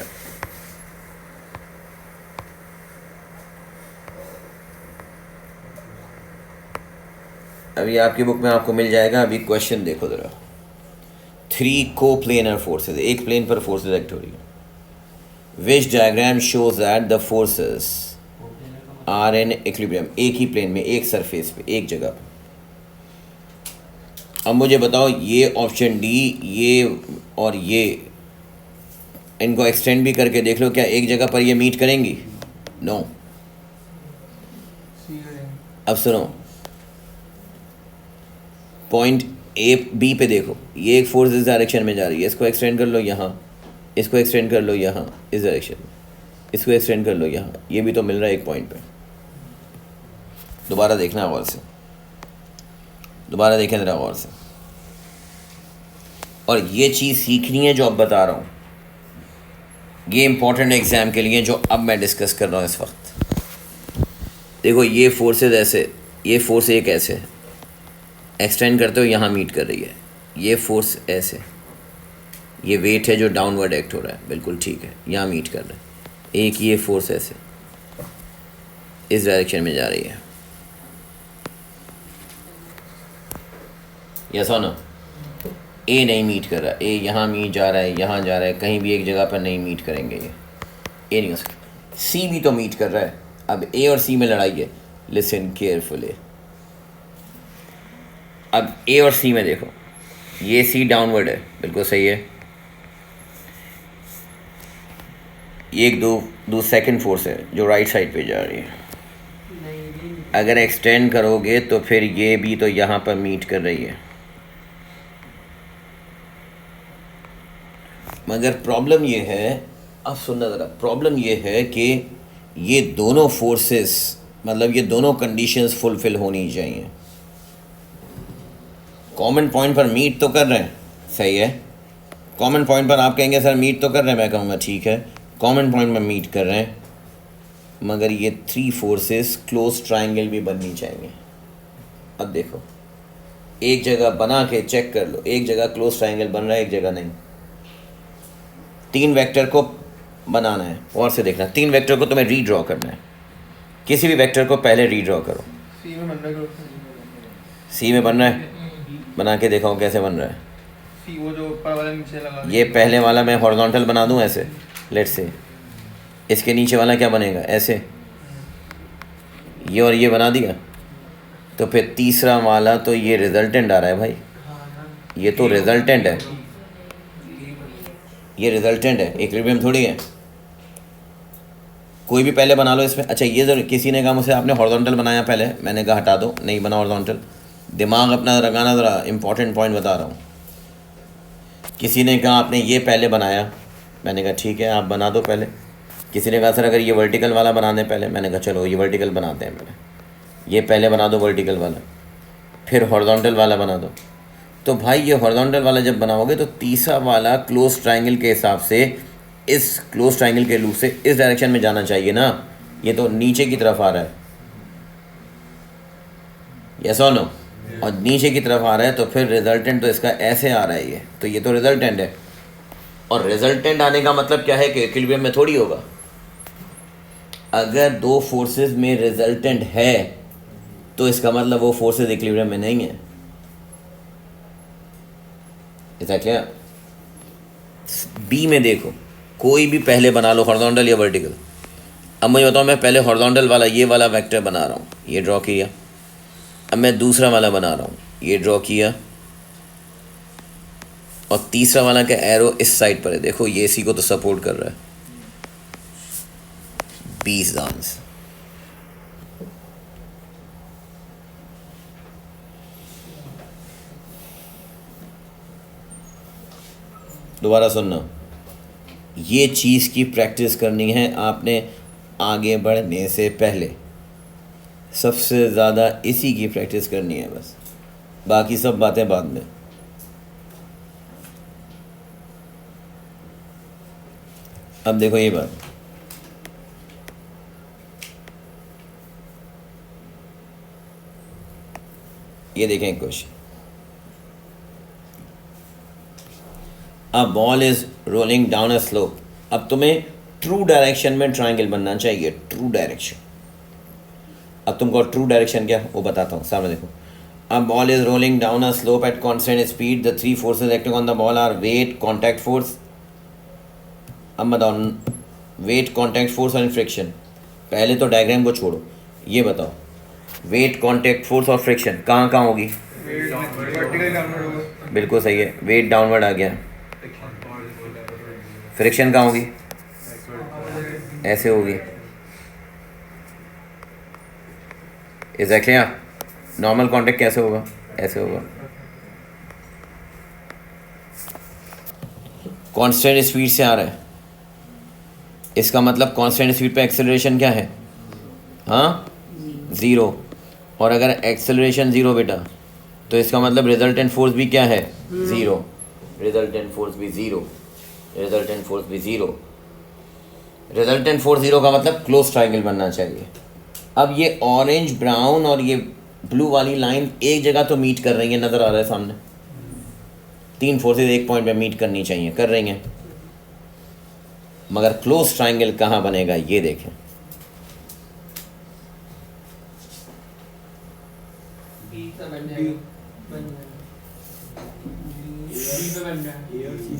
अभी आपकी बुक में आपको मिल जाएगा। अभी क्वेश्चन देखो ज़रा। 3 कोप्लेनर फोर्सेस, एक प्लेन पर फोर्सेस एक्ट हो रही है। Which diagram shows that the forces are in equilibrium, एक ही प्लेन में, एक सरफेस पे, एक जगह पे। अब मुझे बताओ, ये ऑप्शन डी, ये और ये, इनको एक्सटेंड भी करके देख लो, क्या एक जगह पर ये मीट करेंगी? नो। अब सुनो, पॉइंट ए बी पे देखो, ये एक फोर्स इस डायरेक्शन में जा रही है, इसको एक्सटेंड कर लो यहाँ, इसको एक्सटेंड कर लो यहाँ इस डायरेक्शन में, इसको एक्सटेंड कर लो यहाँ, ये भी तो मिल रहा है एक पॉइंट पे। दोबारा देखना गौर से, दोबारा देखें ज़रा गौर से। और ये चीज़ सीखनी है जो अब बता रहा हूँ, ये इंपॉर्टेंट एग्ज़ाम के लिए जो अब मैं डिस्कस कर रहा हूँ इस वक्त। देखो, ये फोर्सेस ऐसे, ये फोर्स एक ऐसे एक्सटेंड करते हो, यहाँ मीट कर रही है। ये फोर्स ऐसे, ये वेट है जो डाउनवर्ड एक्ट हो रहा है, बिल्कुल ठीक है, यहाँ मीट कर रहा है। एक ये फोर्स ऐसे इस डायरेक्शन में जा रही है। यस और नो? ए नहीं मीट कर रहा, ए यहाँ मीट जा रहा है, यहाँ जा रहा है, कहीं भी एक जगह पर नहीं मीट करेंगे ये, ए नहीं हो सकता। सी भी तो मीट कर रहा है। अब ए और सी में लड़ाई है, लिसन केयरफुली। अब ए और सी में देखो, ये सी डाउनवर्ड है, बिल्कुल सही है। ये एक दो सेकंड फोर्स है जो राइट साइड पे जा रही है। अगर एक्सटेंड करोगे तो फिर ये भी तो यहाँ पर मीट कर रही है। मगर प्रॉब्लम ये है, अब सुनना ज़रा, प्रॉब्लम ये है कि ये दोनों फोर्सेस, मतलब ये दोनों कंडीशंस फुलफिल होनी चाहिए। कॉमन पॉइंट पर मीट तो कर रहे हैं, सही है। कॉमन पॉइंट पर आप कहेंगे सर मीट तो कर रहे हैं, मैं कहूँगा ठीक है, कॉमन पॉइंट पर मीट कर रहे हैं, मगर ये 3 फोर्सेस क्लोज ट्रायंगल भी बननी चाहिए। अब देखो, एक जगह बना के चेक कर लो, एक जगह क्लोज ट्रायंगल बन रहा है, एक जगह नहीं। 3 वेक्टर को बनाना है, और से देखना, 3 वेक्टर को तुम्हें रीड्रॉ करना है। किसी भी वेक्टर को पहले रीड्रॉ करो। सी में बन रहा है, बना के दिखाओ कैसे बन रहा है। सी वो जो ऊपर वाला नीचे लगा, ये पहले वाला मैं हॉरिजॉन्टल बना दूं ऐसे, लेट्स से। इसके नीचे वाला क्या बनेगा? ऐसे। ये और ये बना दिया, तो फिर तीसरा वाला तो ये रिजल्टेंट आ रहा है भाई, ये तो रिजल्टेंट है, ये रिजल्टेंट है, इक्विलिब्रियम थोड़ी है। कोई भी पहले बना लो इसमें। अच्छा, ये जो किसी ने कहा मुझसे आपने हॉरिजॉन्टल बनाया पहले, मैंने कहा हटा दो, नहीं बना हॉरिजॉन्टल। दिमाग अपना लगाना, ज़रा इंपॉर्टेंट पॉइंट बता रहा हूँ। किसी ने कहा आपने ये पहले बनाया, मैंने कहा ठीक है आप बना दो पहले। किसी ने कहा सर अगर ये वर्टिकल वाला बना दें पहले, मैंने कहा चलो ये वर्टिकल बनाते हैं पहले, ये पहले बना दो वर्टिकल वाला, फिर हॉरिजॉन्टल वाला बना दो। तो भाई ये हॉरिजॉन्टल वाला जब बनाओगे तो तीसरा वाला क्लोज ट्रायंगल के हिसाब से, इस क्लोज ट्रायंगल के लूप से इस डायरेक्शन में जाना चाहिए ना, ये तो नीचे की तरफ आ रहा है, यस और नो? और नीचे की तरफ आ रहा है तो फिर रिजल्टेंट तो इसका ऐसे आ रहा है, ये तो रिजल्टेंट है। और रिजल्टेंट आने का मतलब क्या है कि इक्विलिब्रियम में थोड़ी होगा। अगर दो फोर्सेस में रिजल्टेंट है तो इसका मतलब वो फोर्सेस इक्विलिब्रियम में नहीं है। ऐसा क्या बी में देखो, कोई भी पहले बना लो हॉरिजॉन्टल या वर्टिकल। अब मुझे बताओ, मैं पहले हॉरिजॉन्टल वाला ये वाला वेक्टर बना रहा हूँ, ये ड्रॉ किया। अब मैं दूसरा वाला बना रहा हूँ, ये ड्रॉ किया, और तीसरा वाला का एरो इस साइड पर है। देखो ये इसी को तो सपोर्ट कर रहा है। 20 दांस। दोबारा सुनना, ये चीज़ की प्रैक्टिस करनी है आपने आगे बढ़ने से पहले। सबसे ज़्यादा इसी की प्रैक्टिस करनी है बस, बाकी सब बातें बाद में। अब देखो ये बात, ये देखें question. A ball is rolling down a slope. अब तुम्हें ट्रू डायरेक्शन में ट्राइंगल बनना चाहिए, ट्रू डायरेक्शन। अब तुमको ट्रू डायरेक्शन क्या वो बताता हूँ, सामने देखो। A ball is rolling down a slope at constant speed. The three forces acting on the ball are weight, contact force. अब बताओ, वेट, कॉन्टैक्ट फोर्स और फ्रिक्शन। पहले तो डायग्राम को छोड़ो, ये बताओ वेट, कॉन्टैक्ट फोर्स और फ्रिक्शन कहाँ कहाँ होगी? वर्टिकल डाउनवर्ड होगा। बिल्कुल सही है, वेट डाउनवर्ड आ गया। फ्रिक्शन कहाँ होगी? ऐसे होगी। एग्जैक्टली। नॉर्मल कॉन्टैक्ट कैसे होगा? ऐसे होगा। कांस्टेंट स्पीड से आ रहा है, इसका मतलब कांस्टेंट स्पीड पे एक्सेलरेशन क्या है? हाँ, ज़ीरो। और अगर एक्सेलरेशन ज़ीरो बेटा, तो इसका मतलब रिजल्टेंट फोर्स भी क्या है? ज़ीरो। रिजल्टेंट फोर्स भी ज़ीरो। रिजल्टेंट फोर्स भी ज़ीरो। रिजल्टेंट फोर्स ज़ीरो का मतलब क्लोज ट्राइंगल बनना चाहिए। अब ये ऑरेंज, ब्राउन और ये ब्लू वाली लाइन एक जगह तो मीट कर रही है, नज़र आ रहा है सामने। तीन फोर्सेस एक पॉइंट पे मीट करनी चाहिए, कर रही हैं। मगर क्लोज ट्राइंगल कहाँ बनेगा ये देखें।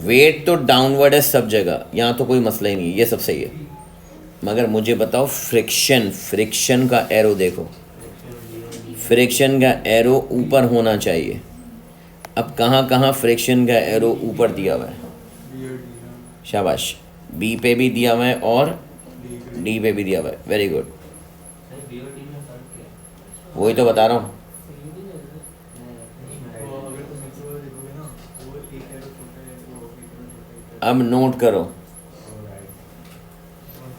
वेट तो डाउनवर्ड है सब जगह, यहाँ तो कोई मसला ही नहीं है, ये सब सही है। मगर मुझे बताओ फ्रिक्शन, फ्रिक्शन का एरो देखो, फ्रिक्शन का एरो ऊपर होना चाहिए। अब कहाँ कहाँ फ्रिक्शन का एरो ऊपर दिया हुआ है? शाबाश, बी पे भी दिया हुआ है और डी पे भी दिया हुआ है, वेरी गुड। वही तो बता रहा हूँ। अब नोट करो,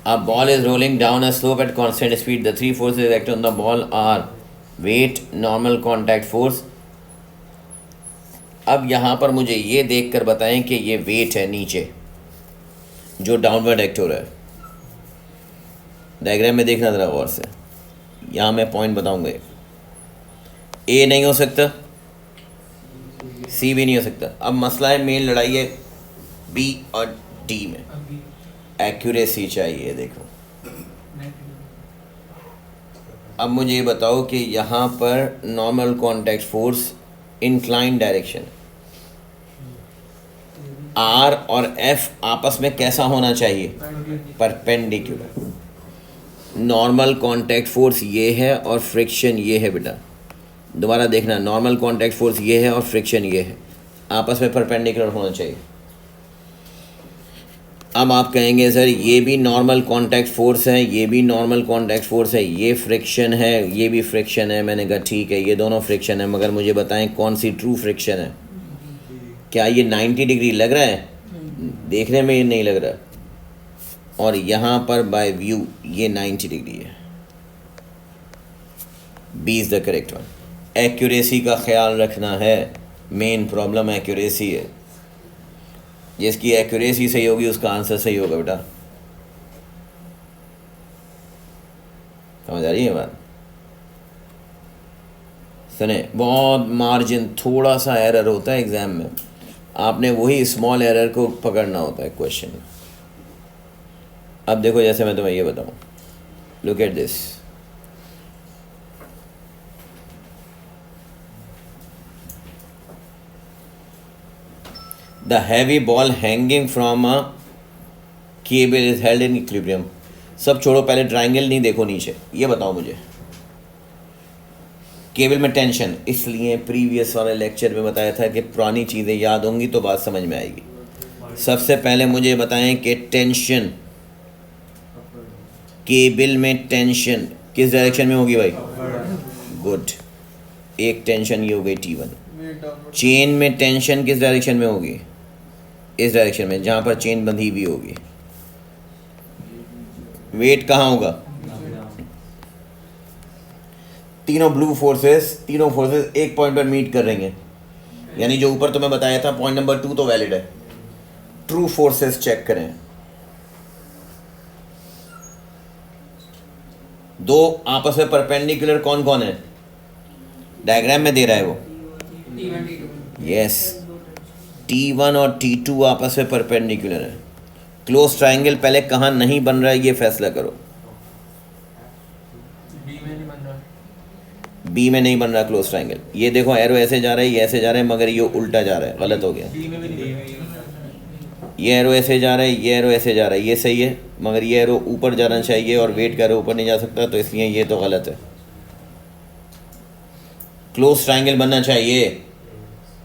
a ball is rolling down a slope at constant speed. The three forces acting on the ball are weight, normal contact force. अब यहाँ पर मुझे ये देखकर बताएं कि ये वेट है नीचे जो डाउनवर्ड एक्ट हो रहा है। डायग्राम में देखना ज़रा गौर से, यहाँ मैं पॉइंट बताऊंगा। ए नहीं हो सकता, सी भी नहीं हो सकता। अब मसला है, मेन लड़ाई है बी और डी में। एक्यूरेसी चाहिए। देखो अब मुझे ये बताओ कि यहाँ पर normal contact force incline direction, R और एफ आपस में कैसा होना चाहिए? परपेंडिकुलर। नॉर्मल कॉन्टैक्ट फोर्स ये है और फ्रिक्शन ये है बेटा। दोबारा देखना, नॉर्मल कॉन्टैक्ट फोर्स ये है और फ्रिक्शन ये है, आपस में परपेंडिकुलर होना चाहिए। अब आप कहेंगे सर ये भी नॉर्मल कॉन्टैक्ट फोर्स है, ये भी नॉर्मल कॉन्टैक्ट फोर्स है, ये फ्रिक्शन है, ये भी फ्रिक्शन है। मैंने कहा ठीक है, ये दोनों फ्रिक्शन है, मगर मुझे बताएं कौन सी ट्रू फ्रिक्शन है? क्या ये 90 डिग्री लग रहा है? देखने में ये नहीं लग रहा, और यहाँ पर बाय व्यू ये 90 डिग्री है। B is the correct one. Accuracy का ख्याल रखना है, मेन प्रॉब्लम एक्यूरेसी है। जिसकी एक्यूरेसी सही होगी उसका आंसर सही होगा बेटा। समझ आ रही है बात? सुने, बहुत मार्जिन, थोड़ा सा एरर होता है एग्ज़ाम में, आपने वही स्मॉल एरर को पकड़ना होता है क्वेश्चन। अब देखो जैसे मैं तुम्हें ये बताऊं, look at this, the heavy ball hanging from a cable is held in equilibrium. सब छोड़ो, पहले ट्राइंगल नहीं देखो नीचे, ये बताओ मुझे केबल में टेंशन, इसलिए प्रीवियस वाले लेक्चर में बताया था कि पुरानी चीज़ें याद होंगी तो बात समझ में आएगी। सबसे पहले मुझे बताएं कि टेंशन, केबल में टेंशन किस डायरेक्शन में होगी भाई? गुड, एक टेंशन ये हो गई T1। चेन में टेंशन किस डायरेक्शन में होगी? इस डायरेक्शन में, जहाँ पर चेन बंधी हुई होगी। वेट कहाँ होगा? तीनों ब्लू फोर्सेस, तीनों फोर्सेस एक पॉइंट पर मीट कर रही हैं, यानी जो ऊपर तुम्हें बताया था पॉइंट नंबर 2 तो वैलिड है। ट्रू फोर्सेस चेक करें, दो आपस में परपेंडिकुलर कौन कौन है? डायग्राम में दे रहा है वो, यस, T1 और T2 आपस में परपेंडिकुलर है। क्लोज ट्रायंगल पहले कहाँ नहीं बन रहा है ये फैसला करो। बी में नहीं बन रहा क्लोज ट्रायंगल। ये देखो एरो ऐसे जा रहा है, ये ऐसे जा रहा है, मगर ये उल्टा जा रहा है, गलत हो गया। ये एरो ऐसे जा रहा है, ये एरो ऐसे जा रहा है, ये सही है, मगर ये एरो ऊपर जाना चाहिए और वेट का एरो ऊपर नहीं जा सकता, तो इसलिए ये तो गलत है। क्लोज ट्रायंगल बनना चाहिए,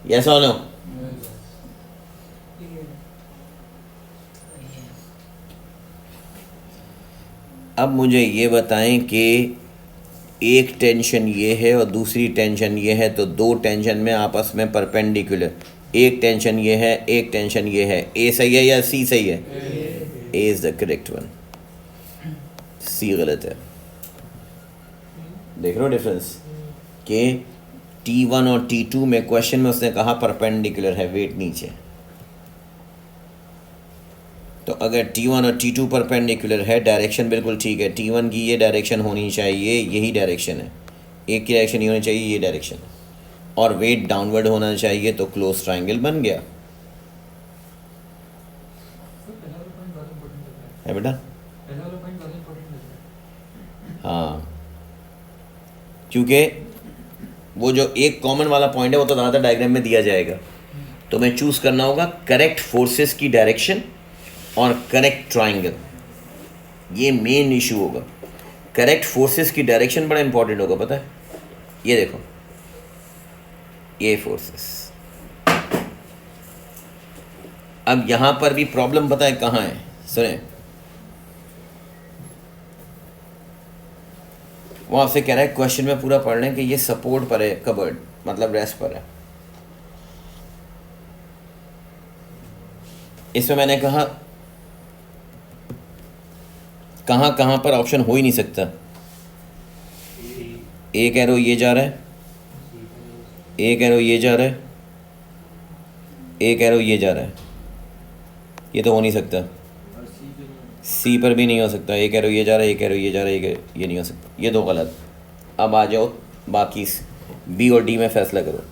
यस और नो? अब मुझे ये बताएं कि एक टेंशन ये है और दूसरी टेंशन ये है, तो दो टेंशन में आपस में परपेंडिकुलर, एक टेंशन ये है, एक टेंशन ये है। ए सही है या सी सही है? ए इज द करेक्ट वन, सी गलत है। देख रहे हो डिफरेंस कि T1 और T2 में क्वेश्चन में उसने कहा परपेंडिकुलर है, वेट नीचे। तो अगर T1 और T2 परपेंडिकुलर है, डायरेक्शन बिल्कुल ठीक है, T1 की ये डायरेक्शन होनी चाहिए, यही डायरेक्शन है, एक की डायरेक्शन ये होनी चाहिए, ये डायरेक्शन, और वेट डाउनवर्ड होना चाहिए, तो क्लोज ट्रायंगल बन गया है बेटा। हाँ, क्योंकि वो जो एक कॉमन वाला पॉइंट है वो तो ज़्यादातर डायग्राम में दिया जाएगा, तो मैं चूज़ करना होगा करेक्ट फोर्सेस की डायरेक्शन और करेक्ट ट्रायंगल। ये मेन इशू होगा, करेक्ट फोर्सेस की डायरेक्शन बड़ा इंपॉर्टेंट होगा, पता है? ये देखो, ये फोर्सेस। अब यहां पर भी प्रॉब्लम पता है कहाँ है? सुने, वो आपसे कह रहा है क्वेश्चन में पूरा पढ़ लें कि ये सपोर्ट पर है, कबर्ड मतलब रेस्ट पर है। इसमें मैंने कहा कहाँ कहाँ पर ऑप्शन हो ही नहीं सकता। एक एरो ये जा रहा है, एक एरो ये जा रहा है, एक एरो ये जा रहा है, ये तो हो नहीं सकता। सी पर भी नहीं हो सकता, एक एरो ये जा रहा है, एक एरो ये जा रहा है, एक ये नहीं हो सकता, ये दो गलत। अब आ जाओ बाकी बी और डी में फैसला करो।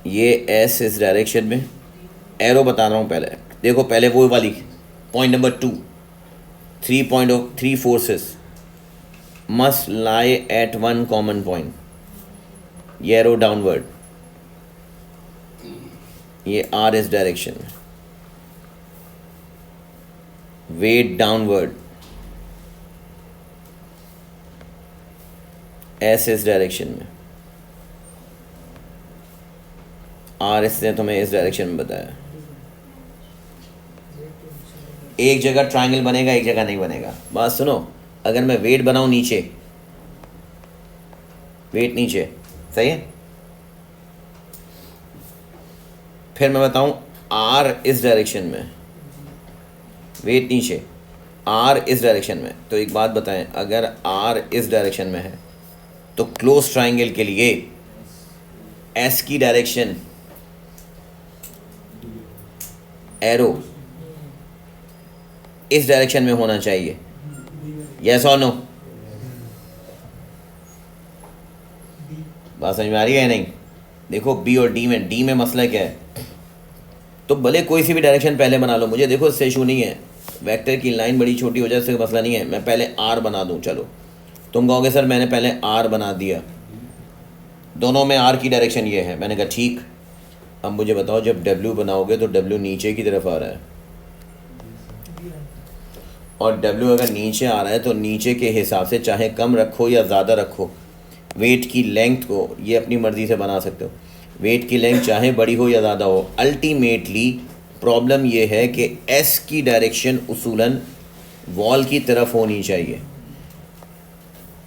ये एस इस डायरेक्शन में, एरो बता रहा हूँ पहले, देखो पहले वो वाली point number 2, 3 forces must lie at one common point, ये एरो डाउनवर्ड, ये आर इस डायरेक्शन में, वेट डाउनवर्ड, एस इस डायरेक्शन में, आर इसने तुम्हें इस डायरेक्शन में बताया। एक जगह ट्रायंगल बनेगा, एक जगह नहीं बनेगा। बात सुनो, अगर मैं वेट बनाऊं नीचे, वेट नीचे, सही है, फिर मैं बताऊं आर इस डायरेक्शन में, वेट नीचे, आर इस डायरेक्शन में, तो एक बात बताएं, अगर आर इस डायरेक्शन में है तो क्लोज ट्रायंगल के लिए एस की डायरेक्शन, एरो इस डायरेक्शन में होना चाहिए, यस और नो? बात समझ में आ रही है या नहीं? देखो बी और डी में मसला क्या है, तो भले कोई सी भी डायरेक्शन पहले बना लो, मुझे देखो इससे इशू नहीं है, वेक्टर की लाइन बड़ी छोटी हो जाए इससे मसला नहीं है, मैं पहले आर बना दूँ। चलो तुम कहोगे सर मैंने पहले आर बना दिया, दोनों में आर की डायरेक्शन ये है, मैंने कहा ठीक। अब मुझे बताओ जब डब्ल्यू बनाओगे तो डब्ल्यू नीचे की तरफ आ रहा है, और डब्ल्यू अगर नीचे आ रहा है तो नीचे के हिसाब से चाहे कम रखो या ज़्यादा रखो, वेट की लेंथ को ये अपनी मर्ज़ी से बना सकते हो, वेट की लेंथ चाहे बड़ी हो या ज़्यादा हो। अल्टीमेटली प्रॉब्लम ये है कि एस की डायरेक्शन उसूलन वॉल की तरफ होनी चाहिए,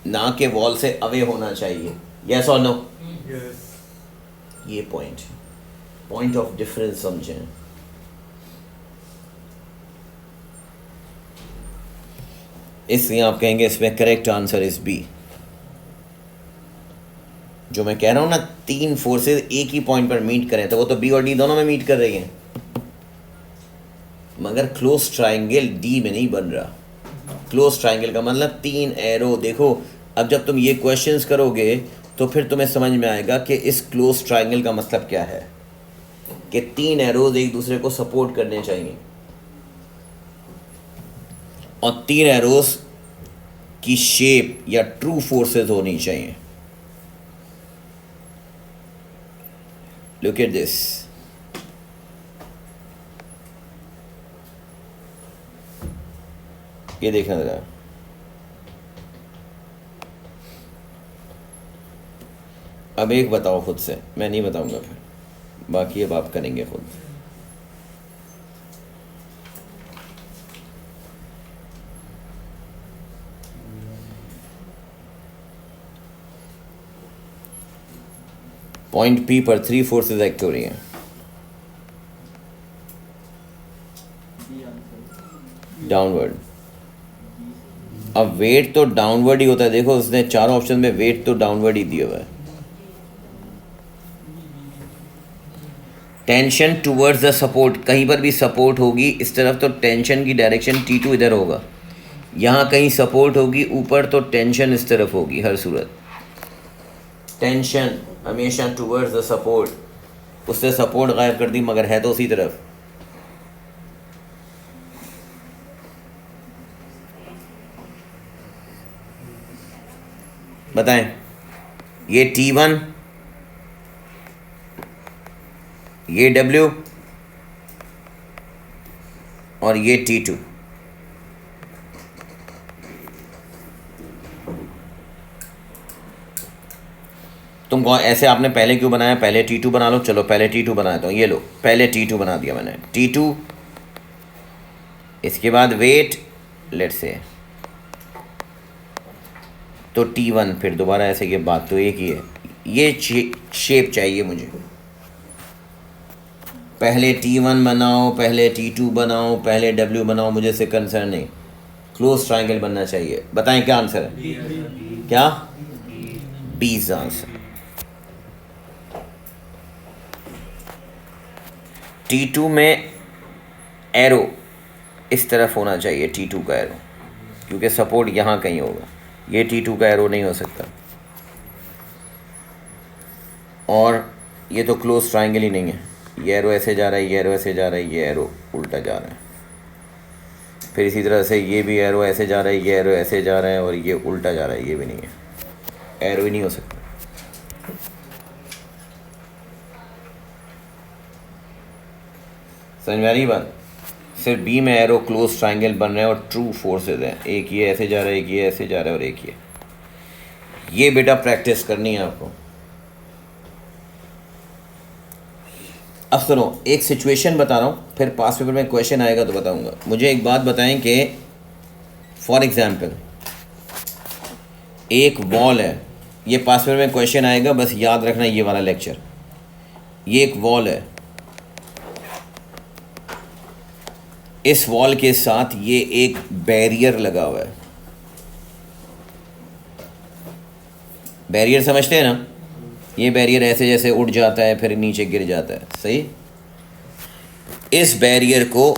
ना कि वॉल से अवे होना चाहिए। यस और नो? Yes. ये पॉइंट ऑफ डिफरेंस समझें। इसलिए आप कहेंगे इसमें करेक्ट आंसर इज बी। जो मैं कह रहा हूं ना, तीन फोर्सेस एक ही पॉइंट पर मीट करें, तो वो तो बी और डी दोनों में मीट कर रही हैं, मगर क्लोज ट्राइंगल डी में नहीं बन रहा। क्लोज ट्राइंगल का मतलब तीन एरो। देखो अब जब तुम ये क्वेश्चंस करोगे तो फिर तुम्हें समझ में आएगा कि इस क्लोज ट्राइंगल का मतलब क्या है, कि तीन एरोज एक दूसरे को सपोर्ट करने चाहिए, और तीन एरोज की शेप या ट्रू फोर्सेस होनी चाहिए। लुक एट दिस, ये देखना जरा। अब एक बताओ खुद से, मैं नहीं बताऊंगा फिर, बाकी अब आप करेंगे खुद। पॉइंट पी पर थ्री फोर्सेस एक्ट हो रही हैं। डाउनवर्ड। अब वेट तो डाउनवर्ड ही होता है, देखो उसने चारों ऑप्शन में वेट तो डाउनवर्ड ही दिया हुआ है। टेंशन टूवर्ड्स द सपोर्ट, कहीं पर भी सपोर्ट होगी इस तरफ तो टेंशन की डायरेक्शन T2 इधर होगा, यहाँ कहीं सपोर्ट होगी ऊपर तो टेंशन इस तरफ होगी। हर सूरत टेंशन हमेशा टूवर्ड्स द सपोर्ट, उससे सपोर्ट गायब कर दी मगर है तो उसी तरफ। बताएं, ये T1, ये W और ये T2। तुम कहो ऐसे आपने पहले क्यों बनाया, पहले T2 बना लो। चलो पहले T2 बना दो, ये लो पहले T2 बना दिया मैंने, T2, इसके बाद वेट लेट्स से तो T1, फिर दोबारा ऐसे, ये बात तो एक ही है। ये शेप चाहिए मुझे, पहले T1 बनाओ, पहले T2 बनाओ, पहले W बनाओ, मुझे से कंसर्न नहीं, क्लोज ट्राइंगल बनना चाहिए। बताएं क्या आंसर है? क्या? B is answer. T2 में एरो इस तरफ होना चाहिए, T2 का एरो, क्योंकि सपोर्ट यहाँ कहीं होगा, ये T2 का एरो नहीं हो सकता, और ये तो क्लोज ट्राइंगल ही नहीं है। ये एरो ऐसे जा रहा है, ये एरो ऐसे जा रहा है, ये एरो उल्टा जा रहा है, फिर इसी तरह से ये भी एरो ऐसे जा रहा है, ये एरो ऐसे जा रहा है, और ये उल्टा जा रहा है, ये भी नहीं है, एरो ही नहीं हो सकता। समझ में आ रही बात? सिर्फ बी में एरो क्लोज ट्राइंगल बन रहे हैं और ट्रू फोर्सेस हैं, एक ये ऐसे जा रहा है, एक ये ऐसे जा रहा है, और एक ये बेटा प्रैक्टिस करनी है आपको। अब सुनो, एक सिचुएशन बता रहा हूँ, फिर पास पेपर में क्वेश्चन आएगा तो बताऊंगा। मुझे एक बात बताएं कि फॉर एग्जांपल एक वॉल है, ये पास पेपर में क्वेश्चन आएगा, बस याद रखना ये वाला लेक्चर। ये एक वॉल है, इस वॉल के साथ ये एक बैरियर लगा हुआ है। बैरियर समझते हैं ना? ये बैरियर ऐसे जैसे उड़ जाता है फिर नीचे गिर जाता है, सही। इस बैरियर को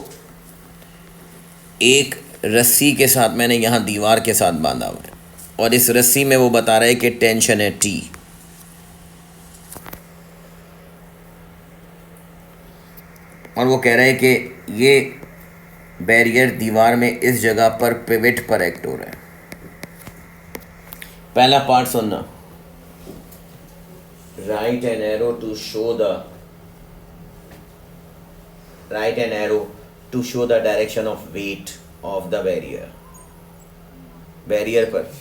एक रस्सी के साथ मैंने यहाँ दीवार के साथ बांधा हुआ है, और इस रस्सी में वो बता रहा है कि टेंशन है T। और वो कह रहा है कि ये बैरियर दीवार में इस जगह पर पिवट पर एक्ट हो रहा है। पहला पार्ट सुनना, write an arrow to show the direction of weight of the barrier. Barrier पर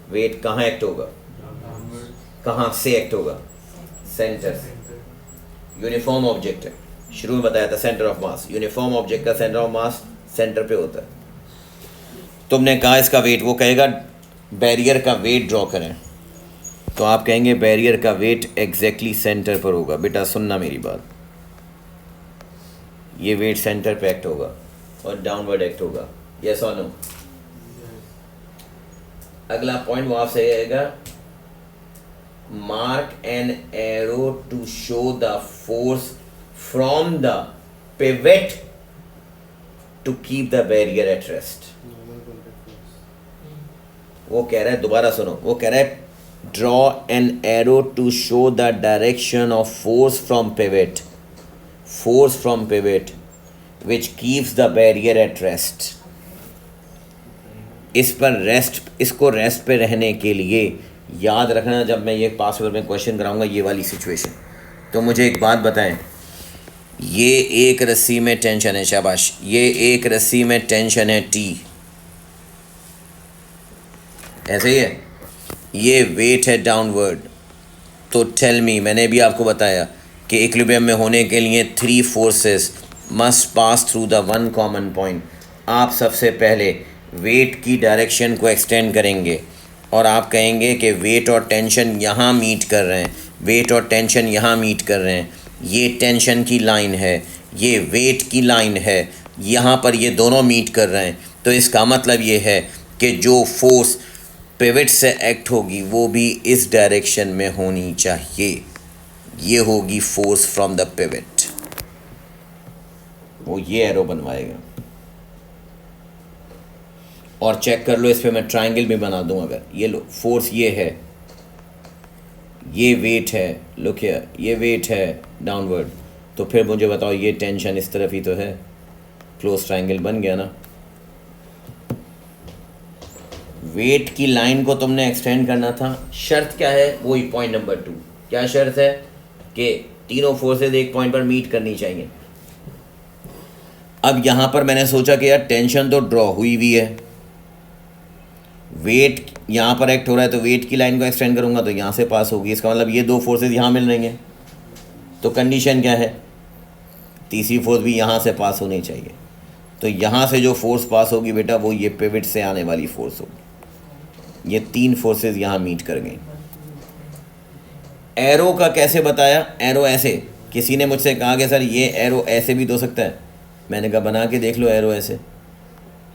वेट कहाँ एक्ट होगा, कहाँ से एक्ट होगा, सेंटर से। यूनिफॉर्म ऑब्जेक्ट है, शुरू में बताया था centre of mass. Uniform object का सेंटर ऑफ मास सेंटर पे होता है। तुमने कहा इसका वेट, वो कहेगा बैरियर का वेट ड्रॉ करें, तो आप कहेंगे बैरियर का वेट एग्जैक्टली सेंटर पर होगा। बेटा सुनना मेरी बात, ये वेट सेंटर पे एक्ट होगा और डाउनवर्ड एक्ट होगा, यस और नो। अगला पॉइंट वो आपसे आएगा, mark an arrow to show the force from the pivot to keep the barrier at rest. वो कह रहा है, दोबारा सुनो, वो कह रहा है draw an arrow to show the direction of force from pivot which keeps the barrier at rest. इस पर रेस्ट, इसको रेस्ट पे रहने के लिए याद रखना, जब मैं ये पास पेपर में क्वेश्चन कराऊंगा ये वाली सिचुएशन, तो मुझे एक बात बताएं, ये एक रस्सी में टेंशन है, शाबाश, ये एक रस्सी में टेंशन है T, ऐसे ही है, ये वेट है डाउनवर्ड। तो टेल मी, मैंने भी आपको बताया कि इक्विलिब्रियम में होने के लिए 3 forces must pass through the one common point. आप सबसे पहले वेट की डायरेक्शन को एक्सटेंड करेंगे और आप कहेंगे कि वेट और टेंशन यहाँ मीट कर रहे हैं, वेट और टेंशन यहाँ मीट कर रहे हैं, ये टेंशन की लाइन है, ये वेट की लाइन है, यहाँ पर ये दोनों मीट कर रहे हैं। तो इसका मतलब ये है कि जो फोर्स पिवट से एक्ट होगी वो भी इस डायरेक्शन में होनी चाहिए, ये होगी फोर्स फ्रॉम द पिवट। वो ये एरो बनवाएगा और चेक कर लो, इस पे मैं ट्रायंगल भी बना दूं। अगर ये लो, फोर्स ये है, ये वेट है, लुक हियर, ये वेट है डाउनवर्ड, तो फिर मुझे बताओ ये टेंशन इस तरफ ही तो है, क्लोज ट्रायंगल बन गया ना। वेट की लाइन को तुमने एक्सटेंड करना था, शर्त क्या है, वही पॉइंट नंबर 2। क्या शर्त है कि तीनों फोर्सेस एक पॉइंट पर मीट करनी चाहिए। अब यहाँ पर मैंने सोचा कि यार टेंशन तो ड्रॉ हुई हुई है, वेट यहाँ पर एक्ट हो रहा है, तो वेट की लाइन को एक्सटेंड करूँगा तो यहाँ से पास होगी, इसका मतलब ये 2 फोर्सेस यहाँ मिल रही हैं। तो कंडीशन क्या है, तीसरी फोर्स भी यहाँ से पास होनी चाहिए। तो यहाँ से जो फोर्स पास होगी बेटा, वो ये पिवट से आने वाली फोर्स होगी। ये 3 फोर्सेस यहाँ मीट कर गई। एरो का कैसे बताया, एरो ऐसे, किसी ने मुझसे कहा कि सर ये एरो ऐसे भी हो सकता है, मैंने कहा बना के देख लो एरो ऐसे,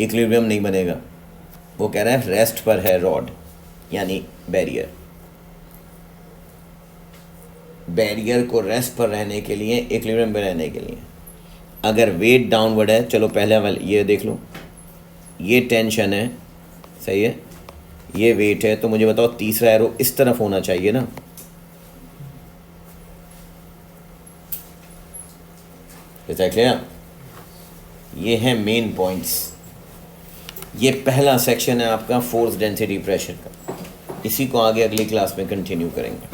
इक्विलिब्रियम नहीं बनेगा। वो कह रहा है रेस्ट पर है रॉड, यानी बैरियर। बैरियर को रेस्ट पर रहने के लिए, इक्विलिब्रियम में रहने के लिए, अगर वेट डाउनवर्ड है, चलो पहले वाले ये देख लो, ये टेंशन है, सही है, ये वेट है, तो मुझे बताओ तीसरा एरो इस तरफ होना चाहिए ना। क्लियर? ये है मेन पॉइंट्स। ये पहला सेक्शन है आपका फोर्स डेंसिटी प्रेशर का, इसी को आगे अगली क्लास में कंटिन्यू करेंगे।